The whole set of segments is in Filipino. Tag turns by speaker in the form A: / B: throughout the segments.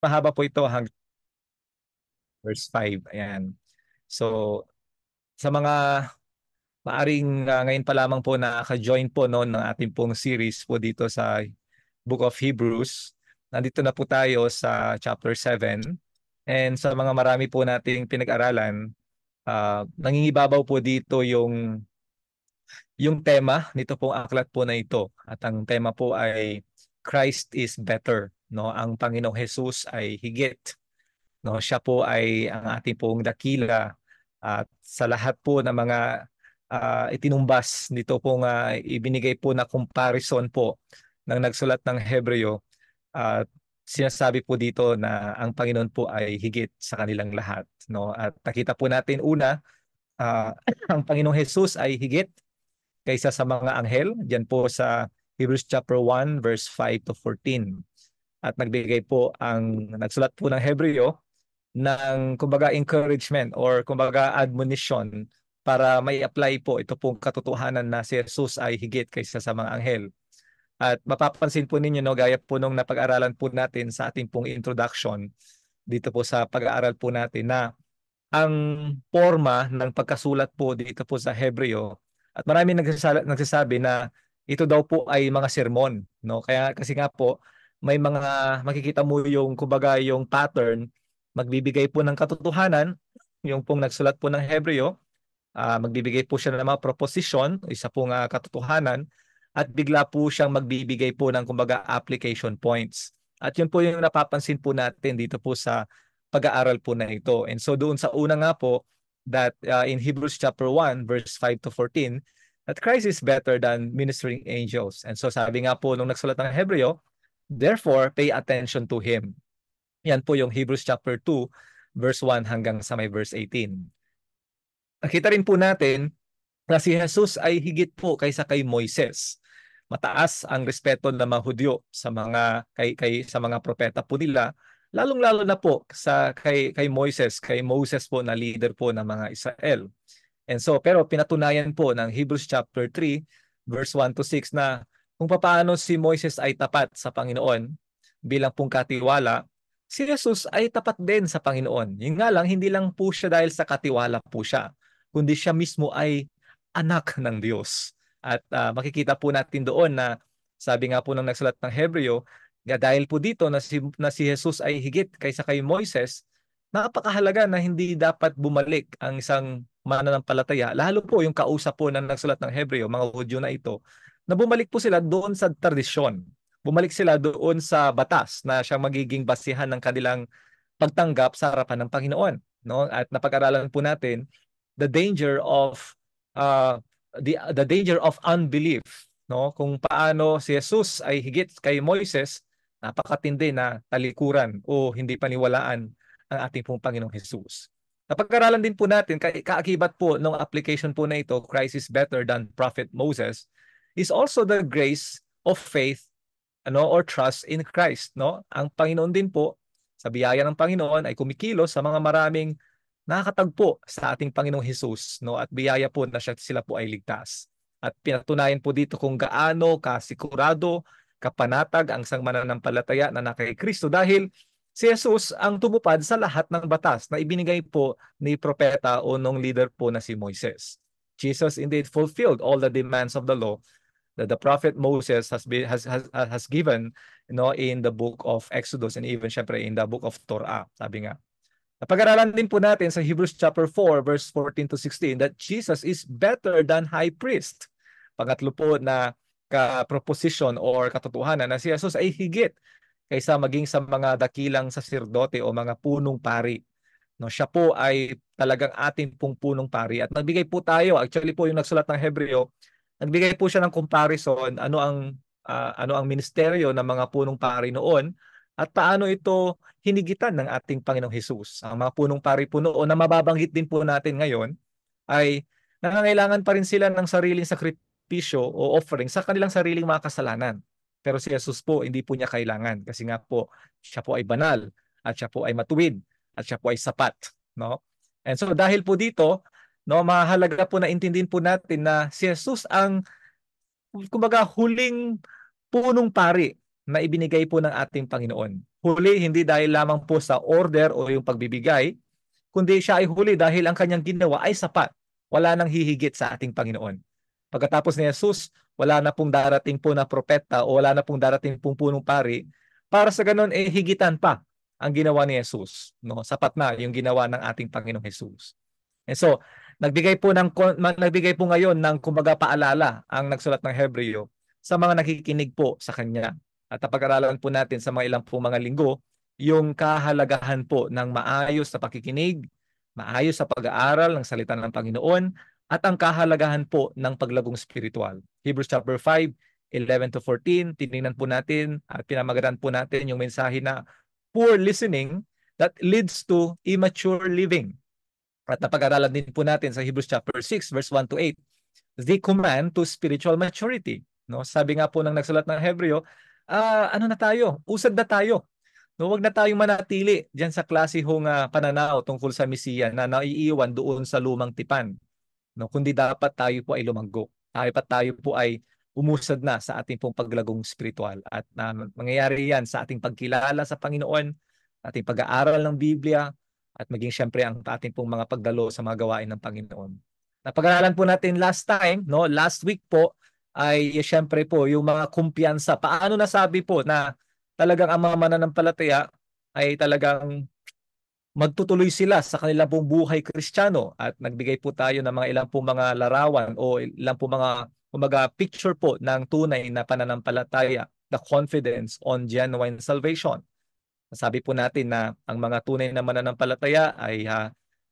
A: Mahaba po ito hanggang verse 5. Ayan. So, sa mga maaring ngayon pa lamang po nakaka-join po no, ng ating pong series po dito sa Book of Hebrews. Nandito na po tayo sa chapter 7. And sa mga marami po nating pinag-aralan, nangingibabaw po dito yung tema nito pong aklat po na ito. At ang tema po ay Christ is better. No? Ang Panginoong Jesus ay higit. No, siya po ay ang ating pong dakila at sa lahat po ng mga itinumbas nito pong ibinigay po na comparison po ng nagsulat ng Hebreo at sinasabi po dito na ang Panginoon po ay higit sa kanilang lahat, no? At nakita po natin una, ang Panginoong Jesus ay higit kaysa sa mga anghel diyan po sa Hebrews chapter 1 verse 5 to 14. At nagbigay po ang nagsulat po ng Hebreo ng kumbaga encouragement or kumbaga admonition para may apply po ito pong katotohanan na si Jesus ay higit kaysa sa mga anghel. At mapapansin po ninyo no, gaya po nung napag-aralan po natin sa ating pong introduction dito po sa pag-aaral po natin na ang forma ng pagkasulat po dito po sa Hebreo at marami nagsasabi na ito daw po ay mga sermon, no? Kaya kasi nga po may mga makikita mo yung kumbaga yung pattern, magbibigay po ng katotohanan yung pong nagsulat po ng Hebreo, magbibigay po siya ng mga proposition, isa pong katotohanan at bigla po siyang magbibigay po ng kumbaga application points. At yun po yung napapansin po natin dito po sa pag-aaral po na ito. And so doon sa una nga po that in Hebrews chapter 1 verse 5 to 14 that Christ is better than ministering angels. And so sabi nga po nung nagsulat ng Hebreo, therefore pay attention to him. Yan po yung Hebrews chapter 2 verse 1 hanggang sa may verse 18. Nakita rin po natin na si Jesus ay higit po kaysa kay Moises. Mataas ang respeto ng mga Hudyo sa mga sa mga propeta po nila, lalong-lalo na po sa kay Moses po na leader po ng mga Israel. And so pero pinatunayan po ng Hebrews chapter 3 verse 1 to 6 na kung paano si Moises ay tapat sa Panginoon bilang pong katiwala, si Jesus ay tapat din sa Panginoon. Yung nga lang, hindi lang po siya dahil sa katiwala po siya, kundi siya mismo ay anak ng Diyos. At makikita po natin doon na sabi nga po ng nagsulat ng Hebreo, dahil po dito na si Jesus ay higit kaysa kay Moises, napakahalaga na hindi dapat bumalik ang isang mananampalataya, lalo po yung kausap po ng nagsulat ng Hebreo, mga Hudyo na ito, na bumalik po sila doon sa tradisyon. Bumalik sila doon sa batas na siya magiging basihan ng kanilang pagtanggap sa harapan ng Panginoon. No? At napag-aralan po natin the danger of uh, the danger of unbelief, no? Kung paano si Jesus ay higit kay Moises, napakatindi na talikuran o hindi paniwalaan ang ating pong Panginoong Jesus. Napag-aralan din po natin, kaakibat po ng application po na ito, Christ is better than Prophet Moses, is also the grace of faith or trust in Christ. No? Ang Panginoon din po, sa biyaya ng Panginoon, ay kumikilos sa mga maraming nakakatagpo sa ating Panginoong Hesus, no? At biyaya po na sila po ay ligtas. At pinatunayan po dito kung gaano kasigurado, kapanatag ang isang mananampalataya na nakay Kristo dahil si Jesus ang tumupad sa lahat ng batas na ibinigay po ni propeta o nung leader po na si Moises. Jesus indeed fulfilled all the demands of the law that the prophet Moses has given, in the book of Exodus and even syempre in the book of Torah. Sabi nga, napag-aralan din po natin sa Hebrews chapter 4 verse 14 to 16 that Jesus is better than high priest. Pangatlo po na ka-proposition or katotohanan na si Jesus ay higit kaysa maging sa mga dakilang saserdote o mga punong pari. No, siya po ay talagang ating pong punong pari at nagbigay po tayo, actually po yung nagsulat ng Hebreo, nagbigay po siya ng comparison ano ang ministeryo ng mga punong pari noon at paano ito hinigitan ng ating Panginoong Hesus. Ang mga punong pari po noon na mababanggit din po natin ngayon ay nangangailangan pa rin sila ng sariling sakripisyo o offering sa kanilang sariling mga kasalanan. Pero si Jesus po, hindi po niya kailangan kasi nga po, siya po ay banal at siya po ay matuwid at siya po ay sapat. No? And so dahil po dito, no, mahalaga po na intindihin po natin na si Jesus ang kumbaga huling punong pari, na ibinigay po ng ating Panginoon. Huli, hindi dahil lamang po sa order o yung pagbibigay, kundi siya ay huli dahil ang kanyang ginawa ay sapat. Wala nang hihigit sa ating Panginoon. Pagkatapos ni Jesus, wala na pong darating po na propeta o wala na pong darating pong punong pari. Para sa ganun, higitan pa ang ginawa ni Jesus. No? Sapat na yung ginawa ng ating Panginoong Jesus. And so, nagbigay po ngayon ng kumbaga paalala ang nagsulat ng Hebreo sa mga nakikinig po sa kanya. At pag-aralan po natin sa mga ilang po mga linggo yung kahalagahan po ng maayos na pakikinig, maayos sa pag-aaral ng salita ng Panginoon, at ang kahalagahan po ng paglagong spiritual. Hebrews chapter 5, 11 to 14, tinignan po natin at pinamagaran po natin yung mensahe na poor listening that leads to immature living. At napag-aralan din po natin sa Hebrews chapter 6, verse 1 to 8, the command to spiritual maturity. No? Sabi nga po ng nagsulat ng Hebreo, ano na tayo? Usad na tayo. No, wag na tayong manatili diyan sa klasehong pananaw tungkol sa Mesiya na naiiwan doon sa lumang tipan. No, kundi dapat tayo po ay lumanggo. Tayo po ay umusad na sa ating pong paglagong spiritual at mangyayari yan sa ating pagkilala sa Panginoon, ating pag-aaral ng Biblia at maging syempre ang ating pong mga pagdalo sa mga gawain ng Panginoon. Napag-aralan po natin last time, no, last week po ay syempre po yung mga kumpiyansa. Paano nasabi po na talagang ang mga mananampalataya ay talagang magtutuloy sila sa kanilang pong buhay Kristiyano at nagbigay po tayo ng mga ilang pong mga larawan o ilang pong mga picture po ng tunay na pananampalataya, the confidence on genuine salvation. Sabi po natin na ang mga tunay na mananampalataya ay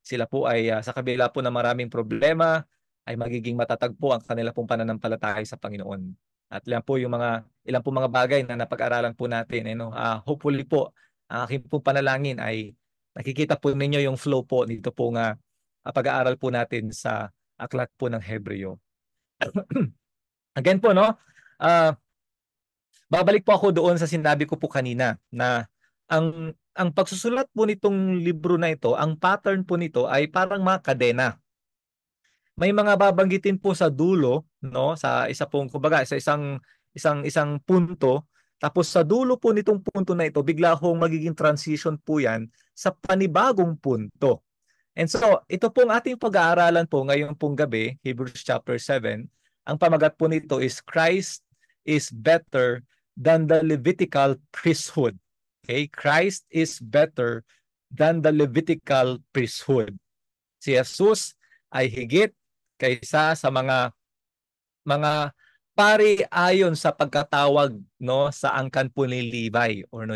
A: sila po ay sa kabila po ng maraming problema ay magiging matatag po ang kanila pong pananampalataya sa Panginoon. At ilan po yung ilang po mga bagay na napag-aralan po natin. Hopefully po, ang aking po panalangin ay nakikita po ninyo yung flow po dito po nga pag-aaral po natin sa aklat po ng Hebreo. Again po, no? Babalik po ako doon sa sinabi ko po kanina na ang pagsusulat po nitong libro na ito, ang pattern po nito ay parang mga kadena. May mga babanggitin po sa dulo, no, sa isa pong kumbaga sa isang punto, tapos sa dulo po nitong punto na ito bigla hong magiging transition po 'yan sa panibagong punto. And so, ito pong ating pag-aaralan po ngayong pong gabi, Hebrews chapter 7, ang pamagat po nito is Christ is better than the Levitical priesthood. Okay? Christ is better than the Levitical priesthood. Si Jesus ay higit kaysa sa mga pari ayon sa pagkatawag, no, sa angkan po ni Levi or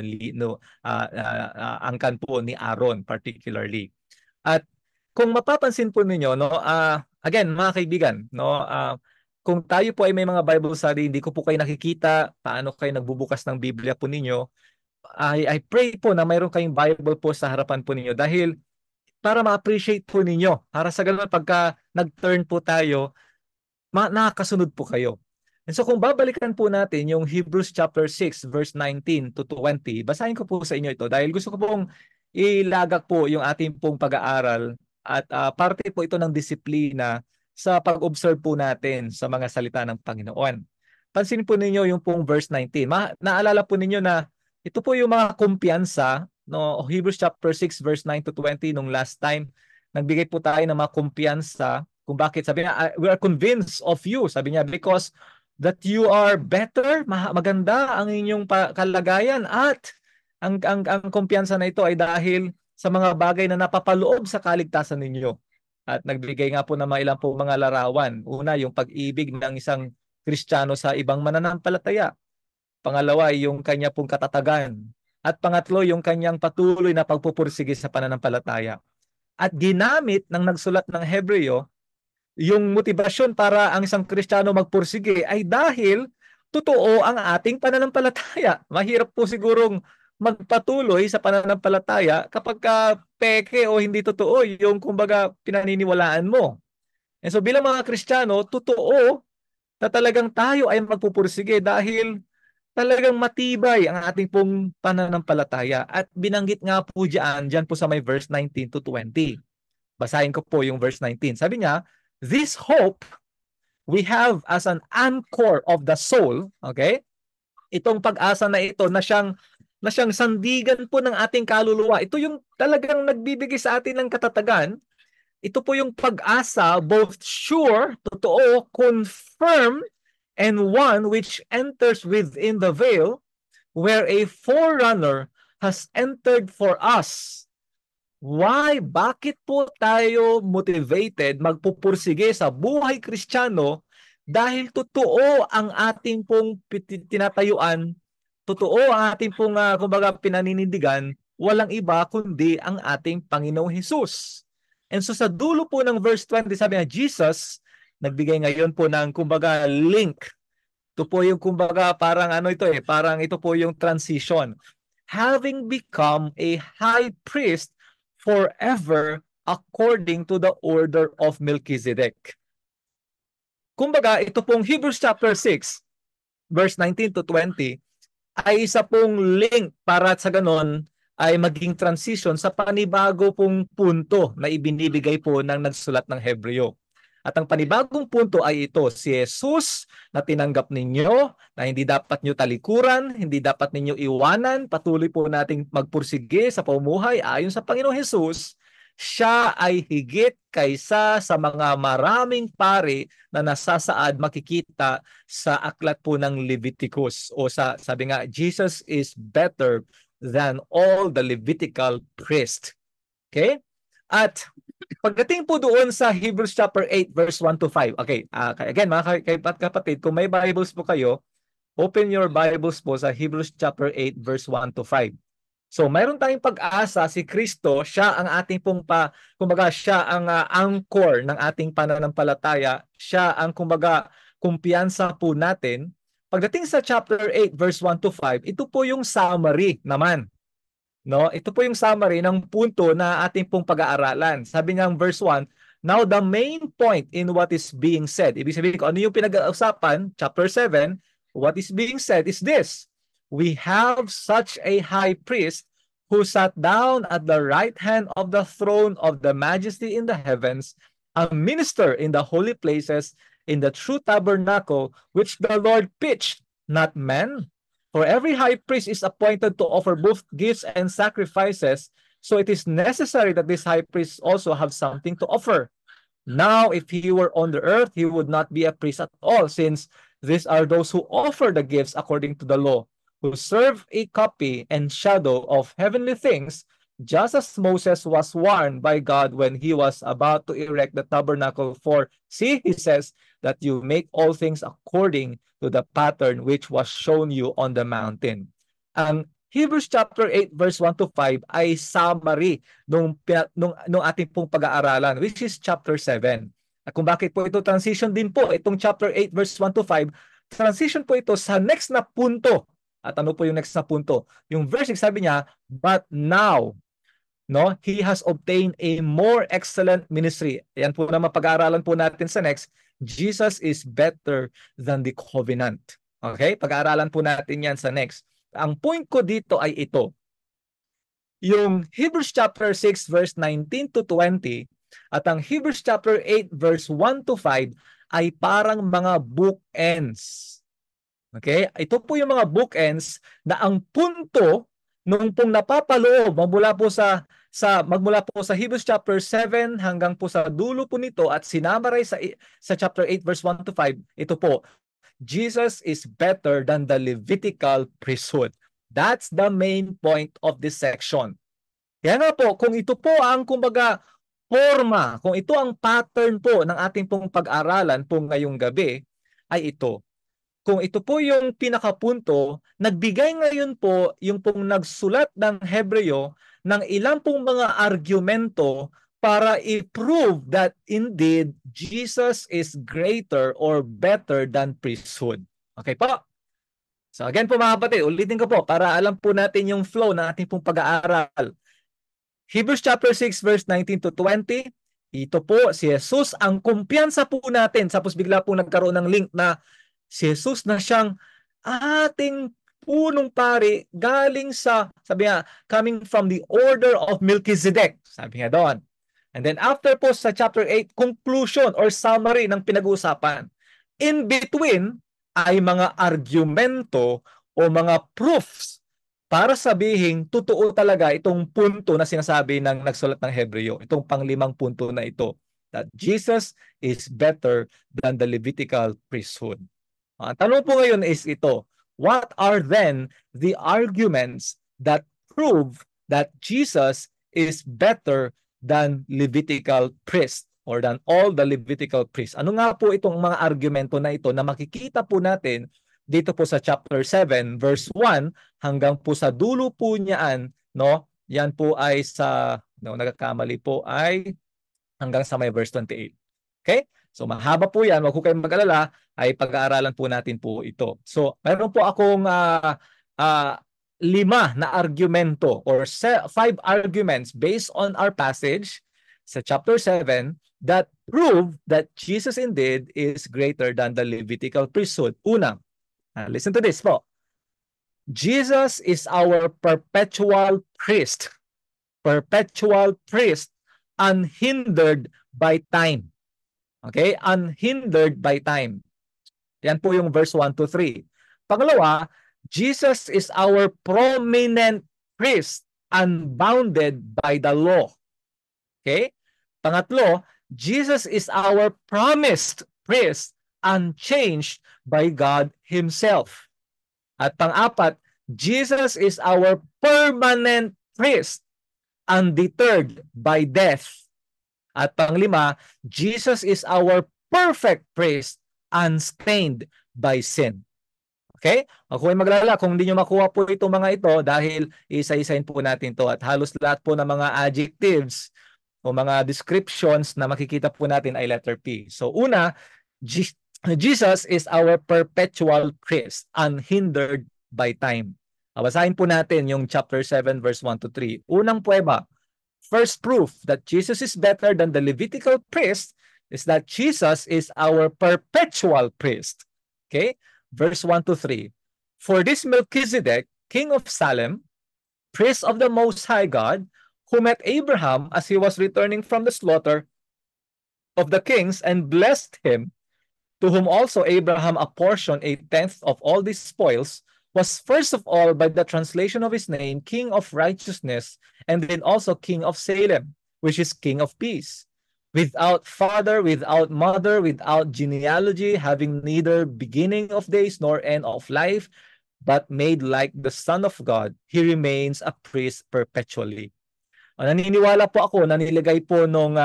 A: angkan po ni Aaron particularly. At kung mapapansin po ninyo, no, again mga kaibigan, no, kung tayo po ay may mga Bible study, hindi ko po kayo nakikita paano kayo nagbubukas ng Biblia po ninyo. I pray po na mayroon kayong Bible po sa harapan po ninyo dahil para ma-appreciate po ninyo. Para sa ganun, pagka nag-turn po tayo, nakakasunod po kayo. And so kung babalikan po natin yung Hebrews chapter 6 verse 19 to 20, basahin ko po sa inyo ito dahil gusto ko pong ilagak po yung ating pong pag-aaral at parte po ito ng disiplina sa pag-observe po natin sa mga salita ng Panginoon. Pansin po ninyo yung pong verse 19. Naalala po ninyo na ito po yung mga kumpiyansa, no, Hebrews chapter 6 verse 9 to 20 nung last time. Nagbigay po tayo ng mga kumpiyansa kung bakit. Sabi niya, we are convinced of you. Sabi niya, because that you are better, maganda ang inyong kalagayan at ang kumpiyansa na ito ay dahil sa mga bagay na napapaloob sa kaligtasan ninyo. At nagbigay nga po ng mga ilang po mga larawan. Una, yung pag-ibig ng isang Kristiyano sa ibang mananampalataya. Pangalawa, yung kanya pong katatagan. At pangatlo, yung kanyang patuloy na pagpupursige sa pananampalataya. At ginamit ng nagsulat ng Hebreo, yung motibasyon para ang isang Kristiyano magpursige ay dahil totoo ang ating pananampalataya. Mahirap po sigurong magpatuloy sa pananampalataya kapag peke o hindi totoo yung kumbaga pinaniniwalaan mo. And so bilang mga Kristiyano, totoo na talagang tayo ay magpupursige dahil talagang matibay ang ating pong pananampalataya. At binanggit nga po dyan po sa may verse 19 to 20. Basahin ko po yung verse 19. Sabi niya, this hope we have as an anchor of the soul, okay? Itong pag-asa na ito na siyang sandigan po ng ating kaluluwa. Ito yung talagang nagbibigay sa atin ng katatagan. Ito po yung pag-asa, both sure, totoo, confirm, and one which enters within the veil, where a forerunner has entered for us. Why? Bakit po tayo motivated magpupursige sa buhay Kristiyano? Dahil totoo ang ating pong tinatayuan, totoo ang ating pong kumbaga pinaninindigan, walang iba kundi ang ating Panginoong Hesus. And so sa dulo po ng verse 20, sabi na Jesus, nagbigay ngayon po ng kumbaga link. Ito po yung kumbaga parang parang ito po yung transition. Having become a high priest forever according to the order of Melchizedek. Kumbaga, ito pong Hebrews chapter 6, verse 19 to 20, ay isa pong link para sa ganon ay maging transition sa panibago pong punto na ibinibigay po ng nagsulat ng Hebreo. At ang panibagong punto ay ito, si Jesus na tinanggap ninyo, na hindi dapat nyo talikuran, hindi dapat ninyo iwanan, patuloy po nating magpursige sa pamumuhay ayon sa Panginoong Jesus, siya ay higit kaysa sa mga maraming pari na nasasaad makikita sa aklat po ng Leviticus. O sabi nga, Jesus is better than all the Levitical priest. Okay? At pagdating po doon sa Hebrews chapter 8 verse 1 to 5. Okay, again mga kapatid, kung may Bibles po kayo, open your Bibles po sa Hebrews chapter 8 verse 1 to 5. So, mayroon tayong pag-asa si Kristo, siya ang ating pong kumbaga siya ang anchor ng ating pananampalataya, siya ang kumbaga kumpiyansa po natin. Pagdating sa chapter 8 verse 1 to 5, ito po yung summary naman. No, ito po yung summary ng punto na ating pong pag-aaralan. Sabi niya ng verse 1, now the main point in what is being said. Ibig sabihin ko, ano yung pinag-uusapan? Chapter 7, what is being said is this. We have such a high priest who sat down at the right hand of the throne of the majesty in the heavens, a minister in the holy places, in the true tabernacle, which the Lord pitched, not man. For every high priest is appointed to offer both gifts and sacrifices, so it is necessary that this high priest also have something to offer. Now, if he were on the earth, he would not be a priest at all, since these are those who offer the gifts according to the law, who serve a copy and shadow of heavenly things, just as Moses was warned by God when he was about to erect the tabernacle. For, see, he says, that you make all things according to the pattern which was shown you on the mountain. Ang Hebrews chapter 8 verse 1 to 5 ay summary nung ating pong pag-aaralan, which is chapter 7. At kung bakit po ito transition din po, itong chapter 8 verse 1 to 5, transition po ito sa next na punto. At ano po yung next na punto? Yung verse 6 sabi niya, but now, no, he has obtained a more excellent ministry. Yan po na mapag-aaralan po natin sa next. Jesus is better than the covenant. Okay? Pag-aaralan po natin yan sa next. Ang point ko dito ay ito. Yung Hebrews chapter 6 verse 19 to 20 at ang Hebrews chapter 8 verse 1 to 5 ay parang mga bookends. Okay? Ito po yung mga bookends na ang punto nung pong napapaloob magmula po sa Hebrews chapter 7 hanggang po sa dulo po nito at sinamaray sa chapter 8 verse 1 to 5, ito po, Jesus is better than the Levitical priesthood. That's the main point of this section. Kaya nga po, kung ito po ang kumbaga forma, kung ito ang pattern po ng ating pong pag-aralan po ngayong gabi, ay ito. Kung ito po yung pinakapunto, nagbigay ngayon po yung pong nagsulat ng Hebreo ng ilang pong mga argumento para i-prove that indeed Jesus is greater or better than priesthood. Okay po? So again po mga kapatid, ulitin ko po para alam po natin yung flow ng ating pong pag-aaral. Hebrews chapter 6 verse 19 to 20, ito po si Jesus ang kumpiyansa po natin. Tapos bigla po nagkaroon ng link na si Jesus na siyang ating punong pari galing sa, sabi nga, coming from the order of Melchizedek. Sabi nga doon. And then after po sa chapter 8, conclusion or summary ng pinag-uusapan. In between ay mga argumento o mga proofs para sabihin totoo talaga itong punto na sinasabi ng nagsulat ng Hebreo, itong panglimang punto na ito, that Jesus is better than the Levitical priesthood. Ang tanong po ngayon is ito, what are then the arguments that prove that Jesus is better than Levitical priest or than all the Levitical priests? Ano nga po itong mga argumento na ito na makikita po natin dito po sa chapter 7 verse 1 hanggang po sa dulo po niyaan, no? Yan po ay sa nagkakamali po ay hanggang sa may verse 28. Okay? So mahaba po yan, wag ko kayong mag-alala, ay pag-aaralan po natin po ito. So meron po akong 5 na argumento or 5 arguments based on our passage sa chapter 7 that prove that Jesus indeed is greater than the Levitical priesthood. Una, listen to this po. Jesus is our perpetual priest. Perpetual priest, unhindered by time. Okay? Unhindered by time. Yan po yung verse 1 to 3. Pangalawa, Jesus is our prominent priest, unbounded by the law. Okay? Pangatlo, Jesus is our promised priest, unchanged by God Himself. At pang-apat, Jesus is our permanent priest, undeterred by death. At panglima, Jesus is our perfect priest, unstained by sin. Okay? Ako ay maglala kung hindi nyo makuha po itong mga ito dahil isa-isahin po natin to at halos lahat po ng mga adjectives o mga descriptions na makikita po natin ay letter P. So una, Jesus is our perpetual priest, unhindered by time. Basahin po natin yung chapter 7 verse 1 to 3. Unang prueba, first proof that Jesus is better than the Levitical priest is that Jesus is our perpetual priest. Okay? Verse 1 to 3. For this Melchizedek, king of Salem, priest of the Most High God, who met Abraham as he was returning from the slaughter of the kings and blessed him, to whom also Abraham apportioned 1/10 of all these spoils, was first of all by the translation of his name King of Righteousness, and then also King of Salem, which is King of Peace. Without father, without mother, without genealogy, having neither beginning of days nor end of life, but made like the Son of God, he remains a priest perpetually. Naniniwala po ako na nilagay po nung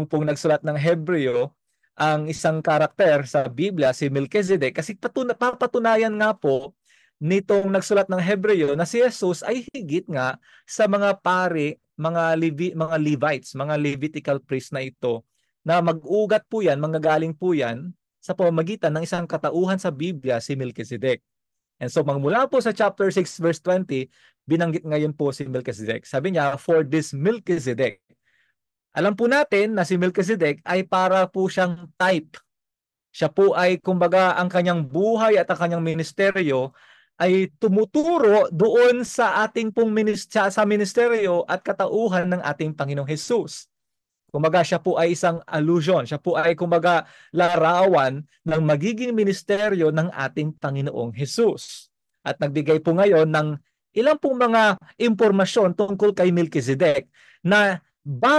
A: pong nagsulat ng Hebreo ang isang karakter sa Biblia, si Melchizedek, kasi papatunayan nga po nitong nagsulat ng Hebreo na si Jesus ay higit nga sa mga pari, mga Levites, mga Levitical priest na ito, na mag-ugat po yan, manggagaling po yan sa pamamagitan ng isang katauhan sa Biblia, si Melchizedek. And so magmula po sa chapter 6 verse 20, binanggit ngayon po si Melchizedek. Sabi niya, for this Melchizedek. Alam po natin na si Melchizedek ay para po siyang type. Siya po ay kumbaga ang kanyang buhay at ang kanyang ministeryo ay tumuturo doon sa ating pong ministeryo at katauhan ng ating Panginoong Hesus. Kumbaga siya po ay isang allusion, siya po ay kumbaga larawan ng magiging ministeryo ng ating Panginoong Hesus. At nagbigay po ngayon ng ilang pong mga impormasyon tungkol kay Melchizedek na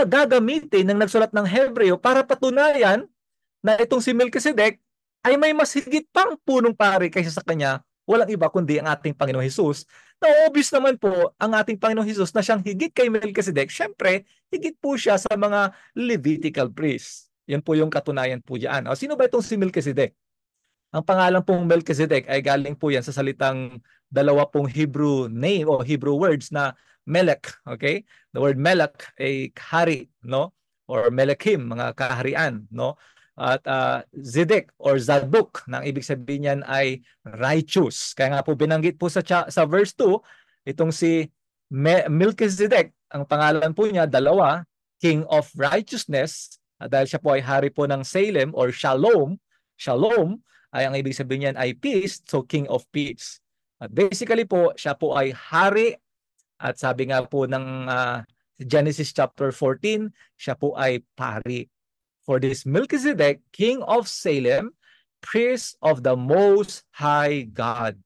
A: gagamitin ng nagsulat ng Hebreo para patunayan na itong si Melchizedek ay may mas higit pang punong pari kaysa sa kanya, walang iba kundi ang ating Panginoong Hesus. Na obvious naman po ang ating Panginoong Hesus na siyang higit kay Melchizedek, syempre, higit po siya sa mga Levitical priests. Yan po yung katunayan po diyan. Sino ba itong si Melchizedek? Ang pangalan pong Melchizedek ay galing po yan sa salitang dalawa pong Hebrew name o Hebrew words na Melech, okay? The word Melech ay hari, no? Or Melechim, mga kaharian, no? At Zedek or Zadok, na ang ibig sabihin niyan ay righteous. Kaya nga po binanggit po sa verse 2, itong si Melchizedek, ang pangalan po niya, dalawa, King of Righteousness, dahil siya po ay hari po ng Salem or Shalom. Shalom ay ang ibig sabihin niyan ay peace, so King of Peace. At basically po, siya po ay hari at sabi nga po ng Genesis chapter 14, siya po ay pari. For this Melchizedek, King of Salem, priest of the Most High God.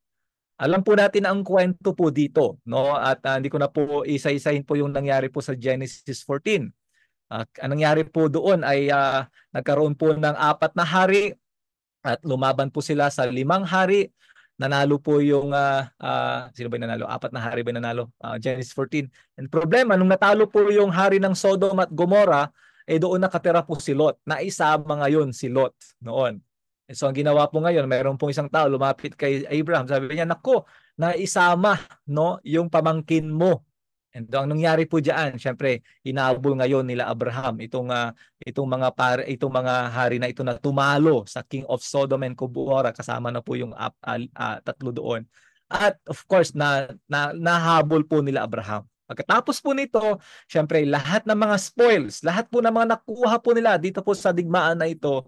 A: Alam po natin ang kwento po dito, no? At hindi ko na po isa-isahin po yung nangyari po sa Genesis 14. Ang nangyari po doon ay nagkaroon po ng 4 na hari at lumaban po sila sa 5 hari. Nanalo po yung sino ba yung nanalo? 4 na hari ba yung nanalo? Genesis 14. And problema, nung natalo po yung hari ng Sodom at Gomorrah, doon nakatira po si Lot. Naisama ngayon si Lot noon. So ang ginawa po ngayon, mayroon pong isang tao lumapit kay Abraham. Sabi niya, "Nako, naisama no yung pamangkin mo." And ang nangyari po diyan, syempre, hinabol ngayon nila Abraham itong mga hari na ito na tumalo sa King of Sodom and Gomorrah, kasama na po yung tatlo doon. At of course, nahabol po nila Abraham. Pagkatapos po nito, syempre, lahat ng mga spoils, lahat po ng mga nakuha po nila dito po sa digmaan na ito,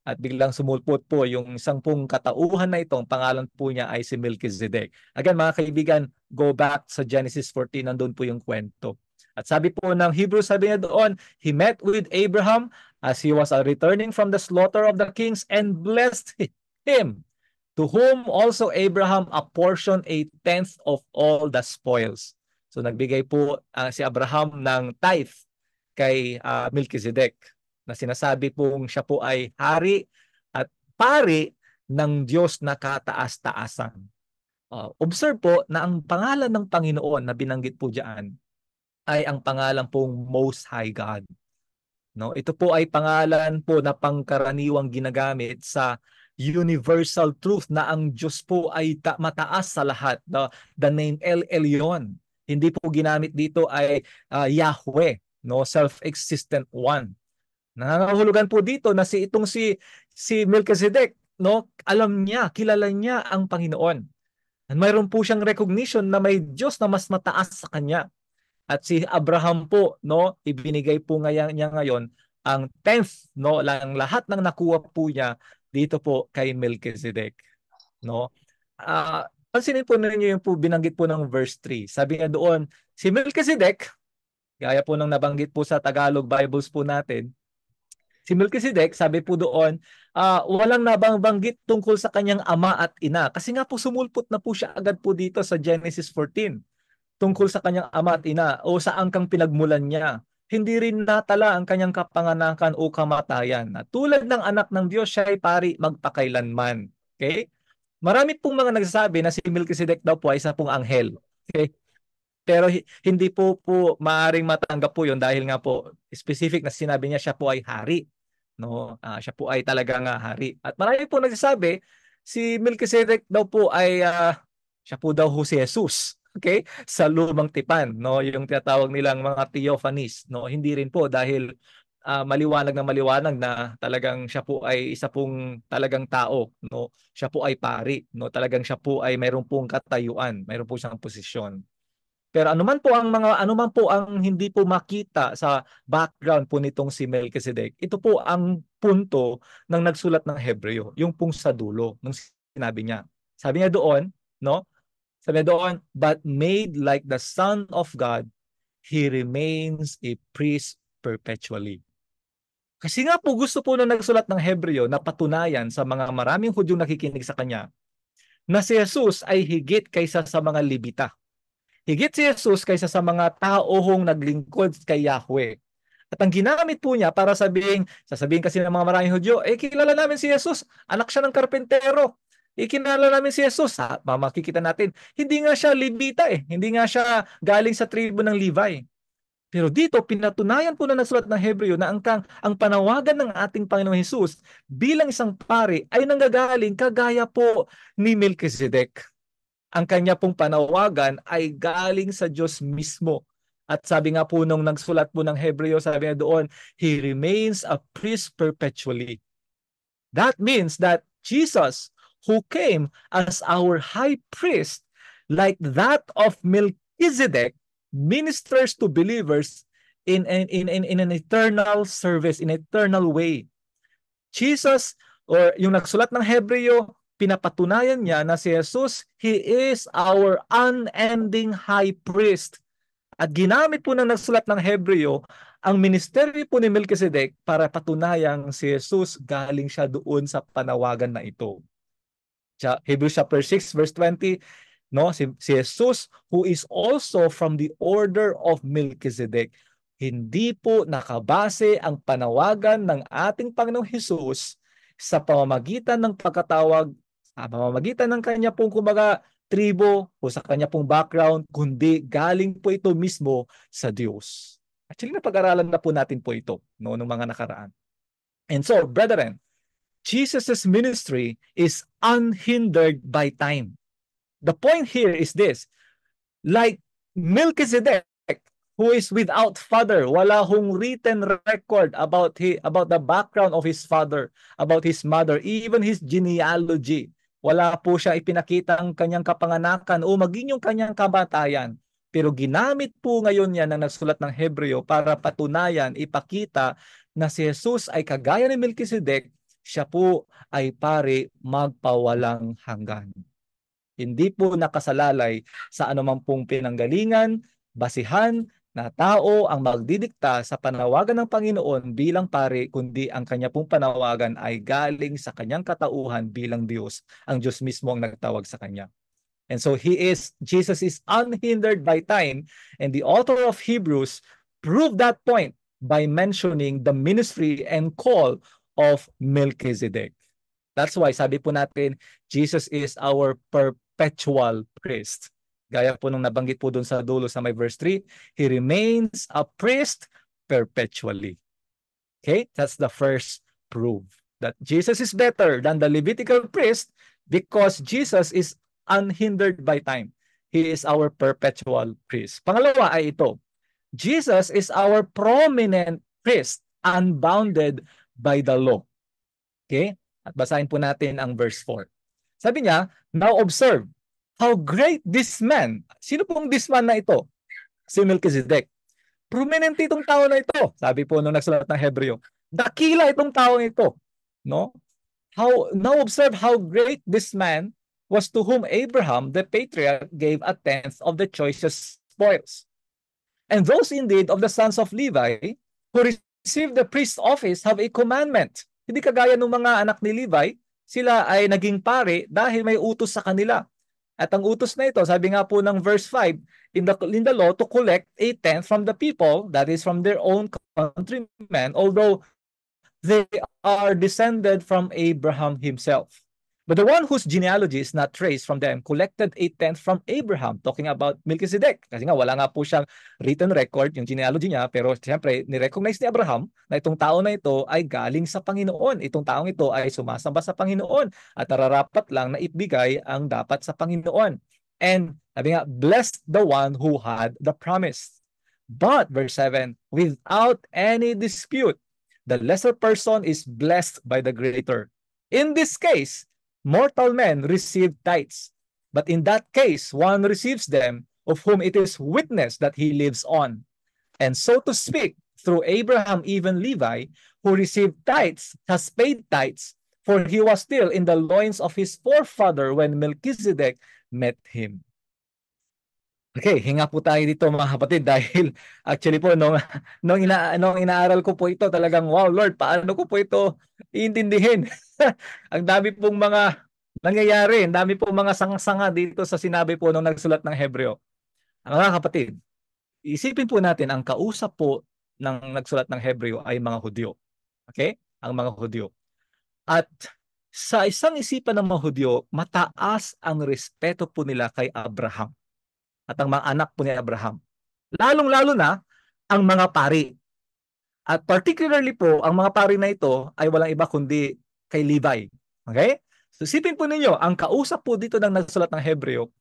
A: at biglang sumulpot po yung 10 katauhan na ito. Ang pangalan po niya ay si Melchizedek. Again, mga kaibigan, go back sa Genesis 14, nandun po yung kwento. At sabi po ng Hebrews, sabi niya doon, he met with Abraham as he was returning from the slaughter of the kings and blessed him, to whom also Abraham apportioned 1/10 of all the spoils. So nagbigay po si Abraham ng tithe kay Melchizedek, na sinasabi pong siya po ay hari at pari ng Diyos na kataas-taasan. Observe po na ang pangalan ng Panginoon na binanggit po diyan ay ang pangalan pong Most High God. No, ito po ay pangalan po na pangkaraniwang ginagamit sa universal truth na ang Diyos po ay mataas sa lahat. The name El Elyon. Hindi po ginamit dito ay Yahweh, no, self-existent one. Nangangahulugan po dito na si Melchizedek, no, alam niya, kilala niya ang Panginoon. At mayroon po siyang recognition na may Diyos na mas mataas sa kanya. At si Abraham po, no, ibinigay po niya ngayon ang 10th, no, lang lahat ng nakuha po niya dito po kay Melchizedek, no. Pansinin po ninyo yung po binanggit po ng verse 3. Sabi niya doon, si Melchizedek, gaya po ng nabanggit po sa Tagalog Bibles po natin, si Melchizedek, sabi po doon, walang nabanggit tungkol sa kanyang ama at ina. Kasi nga po sumulpot na po siya agad po dito sa Genesis 14 tungkol sa kanyang ama at ina o saan kang pinagmulan niya. Hindi rin natala ang kanyang kapanganakan o kamatayan. At tulad ng anak ng Diyos, siya ay pari magpakailanman. Okay? Marami pong mga nagsasabi na si Melchizedek daw po ay isa pong anghel. Okay? Pero hindi po maaring matanggap po 'yon dahil nga po specific na sinabi niya siya po ay hari, no? Siya po ay talagang hari. At marami po nagsasabi si Melchizedek daw po ay siya po daw si Jesus. Okay? Sa lumang tipan, no? Yung tinatawag nilang mga theophanies, no? Hindi rin po dahil maliwanag na talagang siya po ay isa pong talagang tao, no? Siya po ay pari, no? Talagang siya po ay mayroon pong katayuan, mayroon po siyang posisyon. Pero anuman po ang hindi po makita sa background po nitong si Melchizedek, ito po ang punto ng nagsulat ng Hebreo, yung pong sa dulo ng sinabi niya. Sabi niya doon, no? Sabi niya doon, but made like the Son of God, he remains a priest perpetually. Kasi nga po gusto po na nagsulat ng Hebreo na patunayan sa mga maraming Hudyong nakikinig sa kanya na si Jesus ay higit kaysa sa mga Levita. Higit si Jesus kaysa sa mga taong naglingkod kay Yahweh. At ang ginamit po niya para sasabihin kasi ng mga maraming Hudyo, kilala namin si Jesus, anak siya ng karpentero. Kilala namin si Jesus. Makikita natin, hindi nga siya Levita Hindi nga siya galing sa tribo ng Levi. Pero dito, pinatunayan po na nagsulat ng Hebreo na ang panawagan ng ating Panginoong Jesus bilang isang pari ay nanggagaling kagaya po ni Melchizedek. Ang kanya pong panawagan ay galing sa Diyos mismo. At sabi nga po nung nagsulat po ng Hebreo, sabi niya doon, he remains a priest perpetually. That means that Jesus, who came as our high priest, like that of Melchizedek, ministers to believers in an eternal service, in an eternal way. Jesus, or yung nagsulat ng Hebreo, pinapatunayan niya na si Jesus, He is our unending high priest. At ginamit po ng nagsulat ng Hebreo ang ministeryo po ni Melchizedek para patunayang si Jesus galing siya doon sa panawagan na ito. Hebrews chapter 6 verse 20, no, si Jesus who is also from the order of Melchizedek. Hindi po nakabase ang panawagan ng ating Panginoong Jesus sa pamamagitan ng pagkatawag, sa pamamagitan ng kanya pong kumbaga tribo o sa kanya pong background, kundi galing po ito mismo sa Diyos. Actually, napag-aralan na po natin po ito no, noong mga nakaraan. And so, brethren, Jesus' ministry is unhindered by time. The point here is this, like Melchizedek, who is without father, wala hong written record about the background of his father, about his mother, even his genealogy. Wala po siya ipinakita ang kanyang kapanganakan o maging yung kanyang kamatayan. Pero ginamit po ngayon yan ng nagsulat ng Hebreo para patunayan, ipakita na si Jesus ay kagaya ni Melchizedek, siya po ay pare magpawalang hanggan. Hindi po nakasalalay sa anumang pong pinanggalingan, basihan na tao ang magdidikta sa panawagan ng Panginoon bilang pare, kundi ang kanya pong panawagan ay galing sa kanyang katauhan bilang Diyos. Ang Diyos mismo ang nagtawag sa kanya. And so Jesus is unhindered by time, and the author of Hebrews proved that point by mentioning the ministry and call of Melchizedek. That's why sabi po natin, Jesus is our perpetual priest. Gaya po nung nabanggit po dun sa dulo sa may verse 3, He remains a priest perpetually. Okay? That's the first proof that Jesus is better than the Levitical priest because Jesus is unhindered by time. He is our perpetual priest. Pangalawa ay ito, Jesus is our prominent priest, unbounded by the law. Okay? At basahin po natin ang verse 4. Sabi niya, now observe how great this man. Sino pong this man na ito? Si Melchizedek. Prominent itong tao na ito. Sabi po nung nagsulat ng Hebreo. Dakila itong tao ito. No? Now observe how great this man was, to whom Abraham, the patriarch, gave a tenth of the choicest spoils. And those indeed of the sons of Levi who received the priest's office have a commandment. Hindi kagaya ng mga anak ni Levi, sila ay naging pare dahil may utos sa kanila. At ang utos na ito, sabi nga po ng verse 5, in the law to collect a tenth from the people, that is from their own countrymen, although they are descended from Abraham himself. But the one whose genealogy is not traced from them collected a tenth from Abraham, talking about Melchizedek. Kasi nga wala nga po siyang written record, yung genealogy niya, pero siyempre, nirecognize ni Abraham na itong tao na ito ay galing sa Panginoon. Itong taong ito ay sumasamba sa Panginoon at nararapat lang na ibigay ang dapat sa Panginoon. And sabi nga, blessed the one who had the promise. But, verse 7, without any dispute, the lesser person is blessed by the greater. In this case, mortal men receive tithes, but in that case, one receives them of whom it is witness that he lives on. And so to speak, through Abraham, even Levi, who received tithes, has paid tithes, for he was still in the loins of his forefather when Melchizedek met him. Okay, hinga po tayo dito mga kapatid dahil actually po nung inaaral ko po ito talagang wow Lord, paano ko po ito iintindihin? Ang dami pong mga nangyayari, ang dami pong mga sanga-sanga dito sa sinabi po nung nagsulat ng Hebreo. Mga kapatid, isipin po natin ang kausap po ng nagsulat ng Hebreo ay mga Hudyo. Okay? Ang mga Hudyo. At sa isang isipan ng mga Hudyo, mataas ang respeto po nila kay Abraham at ang mga anak po ni Abraham. Lalong-lalo na ang mga pari. At particularly po, ang mga pari na ito ay walang iba kundi kay Levi. Okay? So isipin po ninyo, ang kausap po dito ng nagsulat ng Hebreo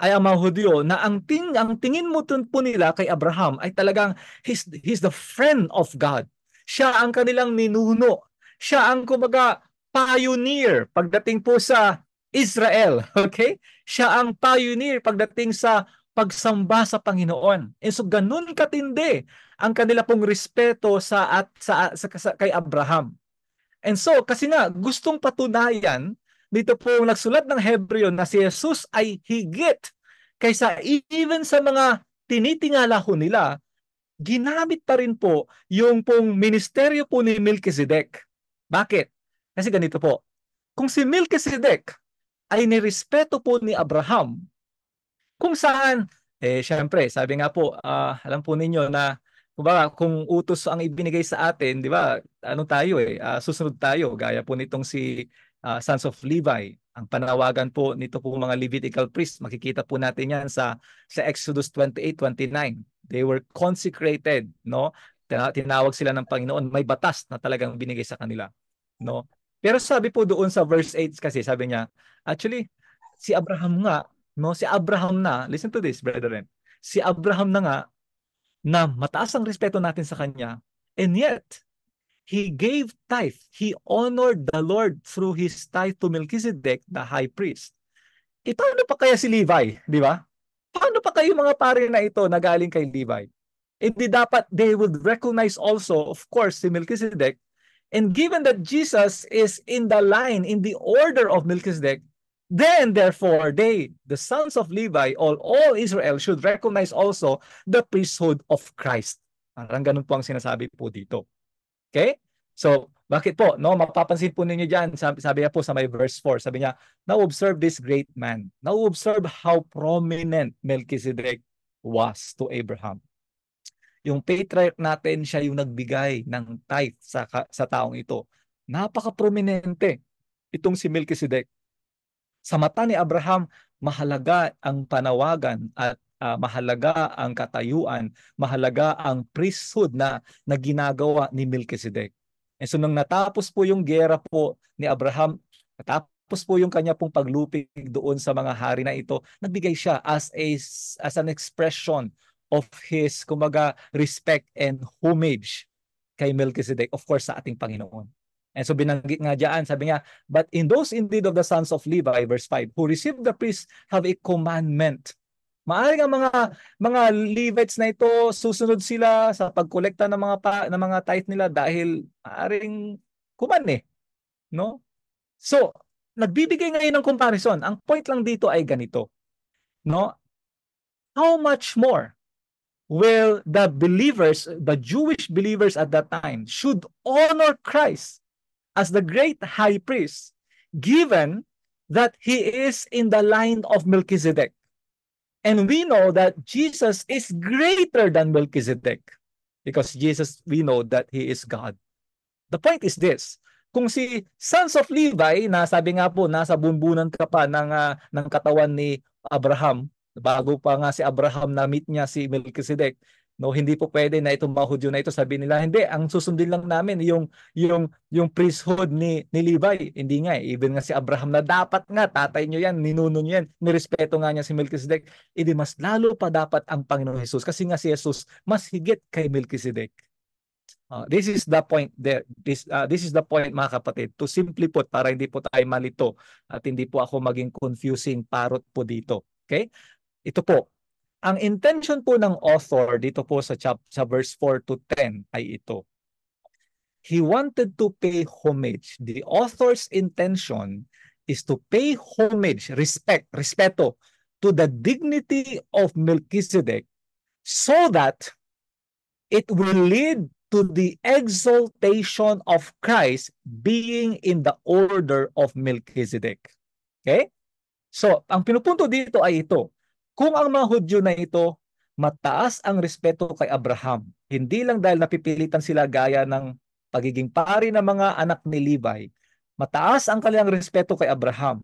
A: ay ang mga Hudyo na ang tingin mo po nila kay Abraham ay talagang he's the friend of God. Siya ang kanilang ninuno. Siya ang kumbaga pioneer pagdating po sa Israel. Okay? Siya ang pioneer pagdating sa pagsamba sa Panginoon. And so ganun katindi ang kanila pong respeto kay Abraham. And so kasi nga gustong patunayan dito po nagsulat ng Hebreo na si Jesus ay higit kaysa even sa mga tinitingala ho nila, ginamit pa rin po yung pong ministeryo po ni Melchizedek. Bakit? Kasi ganito po, kung si Melchizedek ay nirespeto po ni Abraham. Kung saan, syempre, sabi nga po, alam po ninyo na kumbaga, kung utos ang ibinigay sa atin, di ba, ano tayo susunod tayo, gaya po nitong si Sons of Levi. Ang panawagan po nito po mga Levitical priests, makikita po natin yan sa Exodus 28:29. They were consecrated, no? Tinawag sila ng Panginoon, may batas na talagang binigay sa kanila, no? Pero sabi po doon sa verse 8 kasi, sabi niya, actually, si Abraham nga, no, si Abraham na, listen to this, brethren. Si Abraham na nga na mataas ang respeto natin sa kanya, and yet he gave tithe. He honored the Lord through his tithe to Melchizedek, the high priest. Paano pa kaya si Levi, di ba? Paano pa kayo mga pare na ito na galing kay Levi? Hindi dapat they would recognize also, of course, si Melchizedek. And given that Jesus is in the line, in the order of Melchizedek, then therefore they, the sons of Levi, all Israel should recognize also the priesthood of Christ. Parang ganun po ang sinasabi po dito. Okay? So, bakit po? No, mapapansin po ninyo diyan, sabi niya po sa may verse 4, sabi niya, now observe this great man. Now observe how prominent Melchizedek was to Abraham. Yung patriarch natin, siya yung nagbigay ng tithe sa taong ito. Napaka-prominente itong si Melchizedek. Sa mata ni Abraham, mahalaga ang panawagan at mahalaga ang katayuan, mahalaga ang priesthood na ginagawa ni Melchizedek. And so nung natapos po yung gera po ni Abraham, natapos po yung kanya pong paglupig doon sa mga hari na ito, nagbigay siya as an expression of his, kumaga, respect and homage kay Melchizedek, of course, sa ating Panginoon. And so binanggit nga diyan, sabi niya, but in those indeed of the sons of Levi, verse 5, who received the priest have a commandment. Maaring ang mga Levites na ito, susunod sila sa pagkolekta ng mga tithe nila dahil maaring no? So, nagbibigay ngayon ng comparison. Ang point lang dito ay ganito, no? How much more will the believers, the Jewish believers at that time, should honor Christ as the great high priest, given that he is in the line of Melchizedek. And we know that Jesus is greater than Melchizedek because Jesus, we know that he is God. The point is this, kung si Sons of Levi, na sabi nga po, nasa bumbunan ka pa ng katawan ni Abraham, bago pa nga si Abraham na-meet niya si Melchizedek, no, hindi po pwede na itong mga Hudyo na ito, sabi nila, hindi, ang susundin lang namin yung priesthood ni Levi. Hindi nga, even nga si Abraham na dapat nga, tatay nyo yan, ninuno nyo yan, nirespeto nga niya si Melchizedek, hindi mas lalo pa dapat ang Panginoon Jesus, kasi nga si Jesus mas higit kay Melchizedek. This is the point there. This is the point, mga kapatid. To simply put, para hindi po tayo malito at hindi po ako maging confusing parot po dito. Okay? Ito po. Ang intention po ng author dito po sa verse 4 to 10 ay ito. He wanted to pay homage. The author's intention is to pay homage, respeto to the dignity of Melchizedek so that it will lead to the exaltation of Christ being in the order of Melchizedek. Okay? So, ang pinupunto dito ay ito. Kung ang mga Hudyo na ito, mataas ang respeto kay Abraham, hindi lang dahil napipilitan sila gaya ng pagiging pari ng mga anak ni Levi, mataas ang kanilang respeto kay Abraham.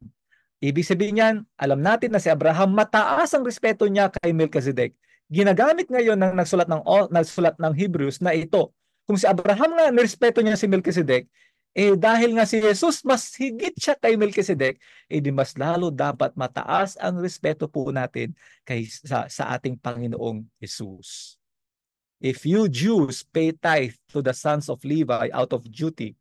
A: Ibig sabihin niyan, alam natin na si Abraham, mataas ang respeto niya kay Melchizedek. Ginagamit ngayon ng nagsulat ng Hebrews na ito. Kung si Abraham nga nirespeto niya si Melchizedek, dahil nga si Jesus mas higit siya kay Melchizedek, di mas lalo dapat mataas ang respeto po natin sa ating Panginoong Jesus. If you Jews pay tithe to the sons of Levi out of duty,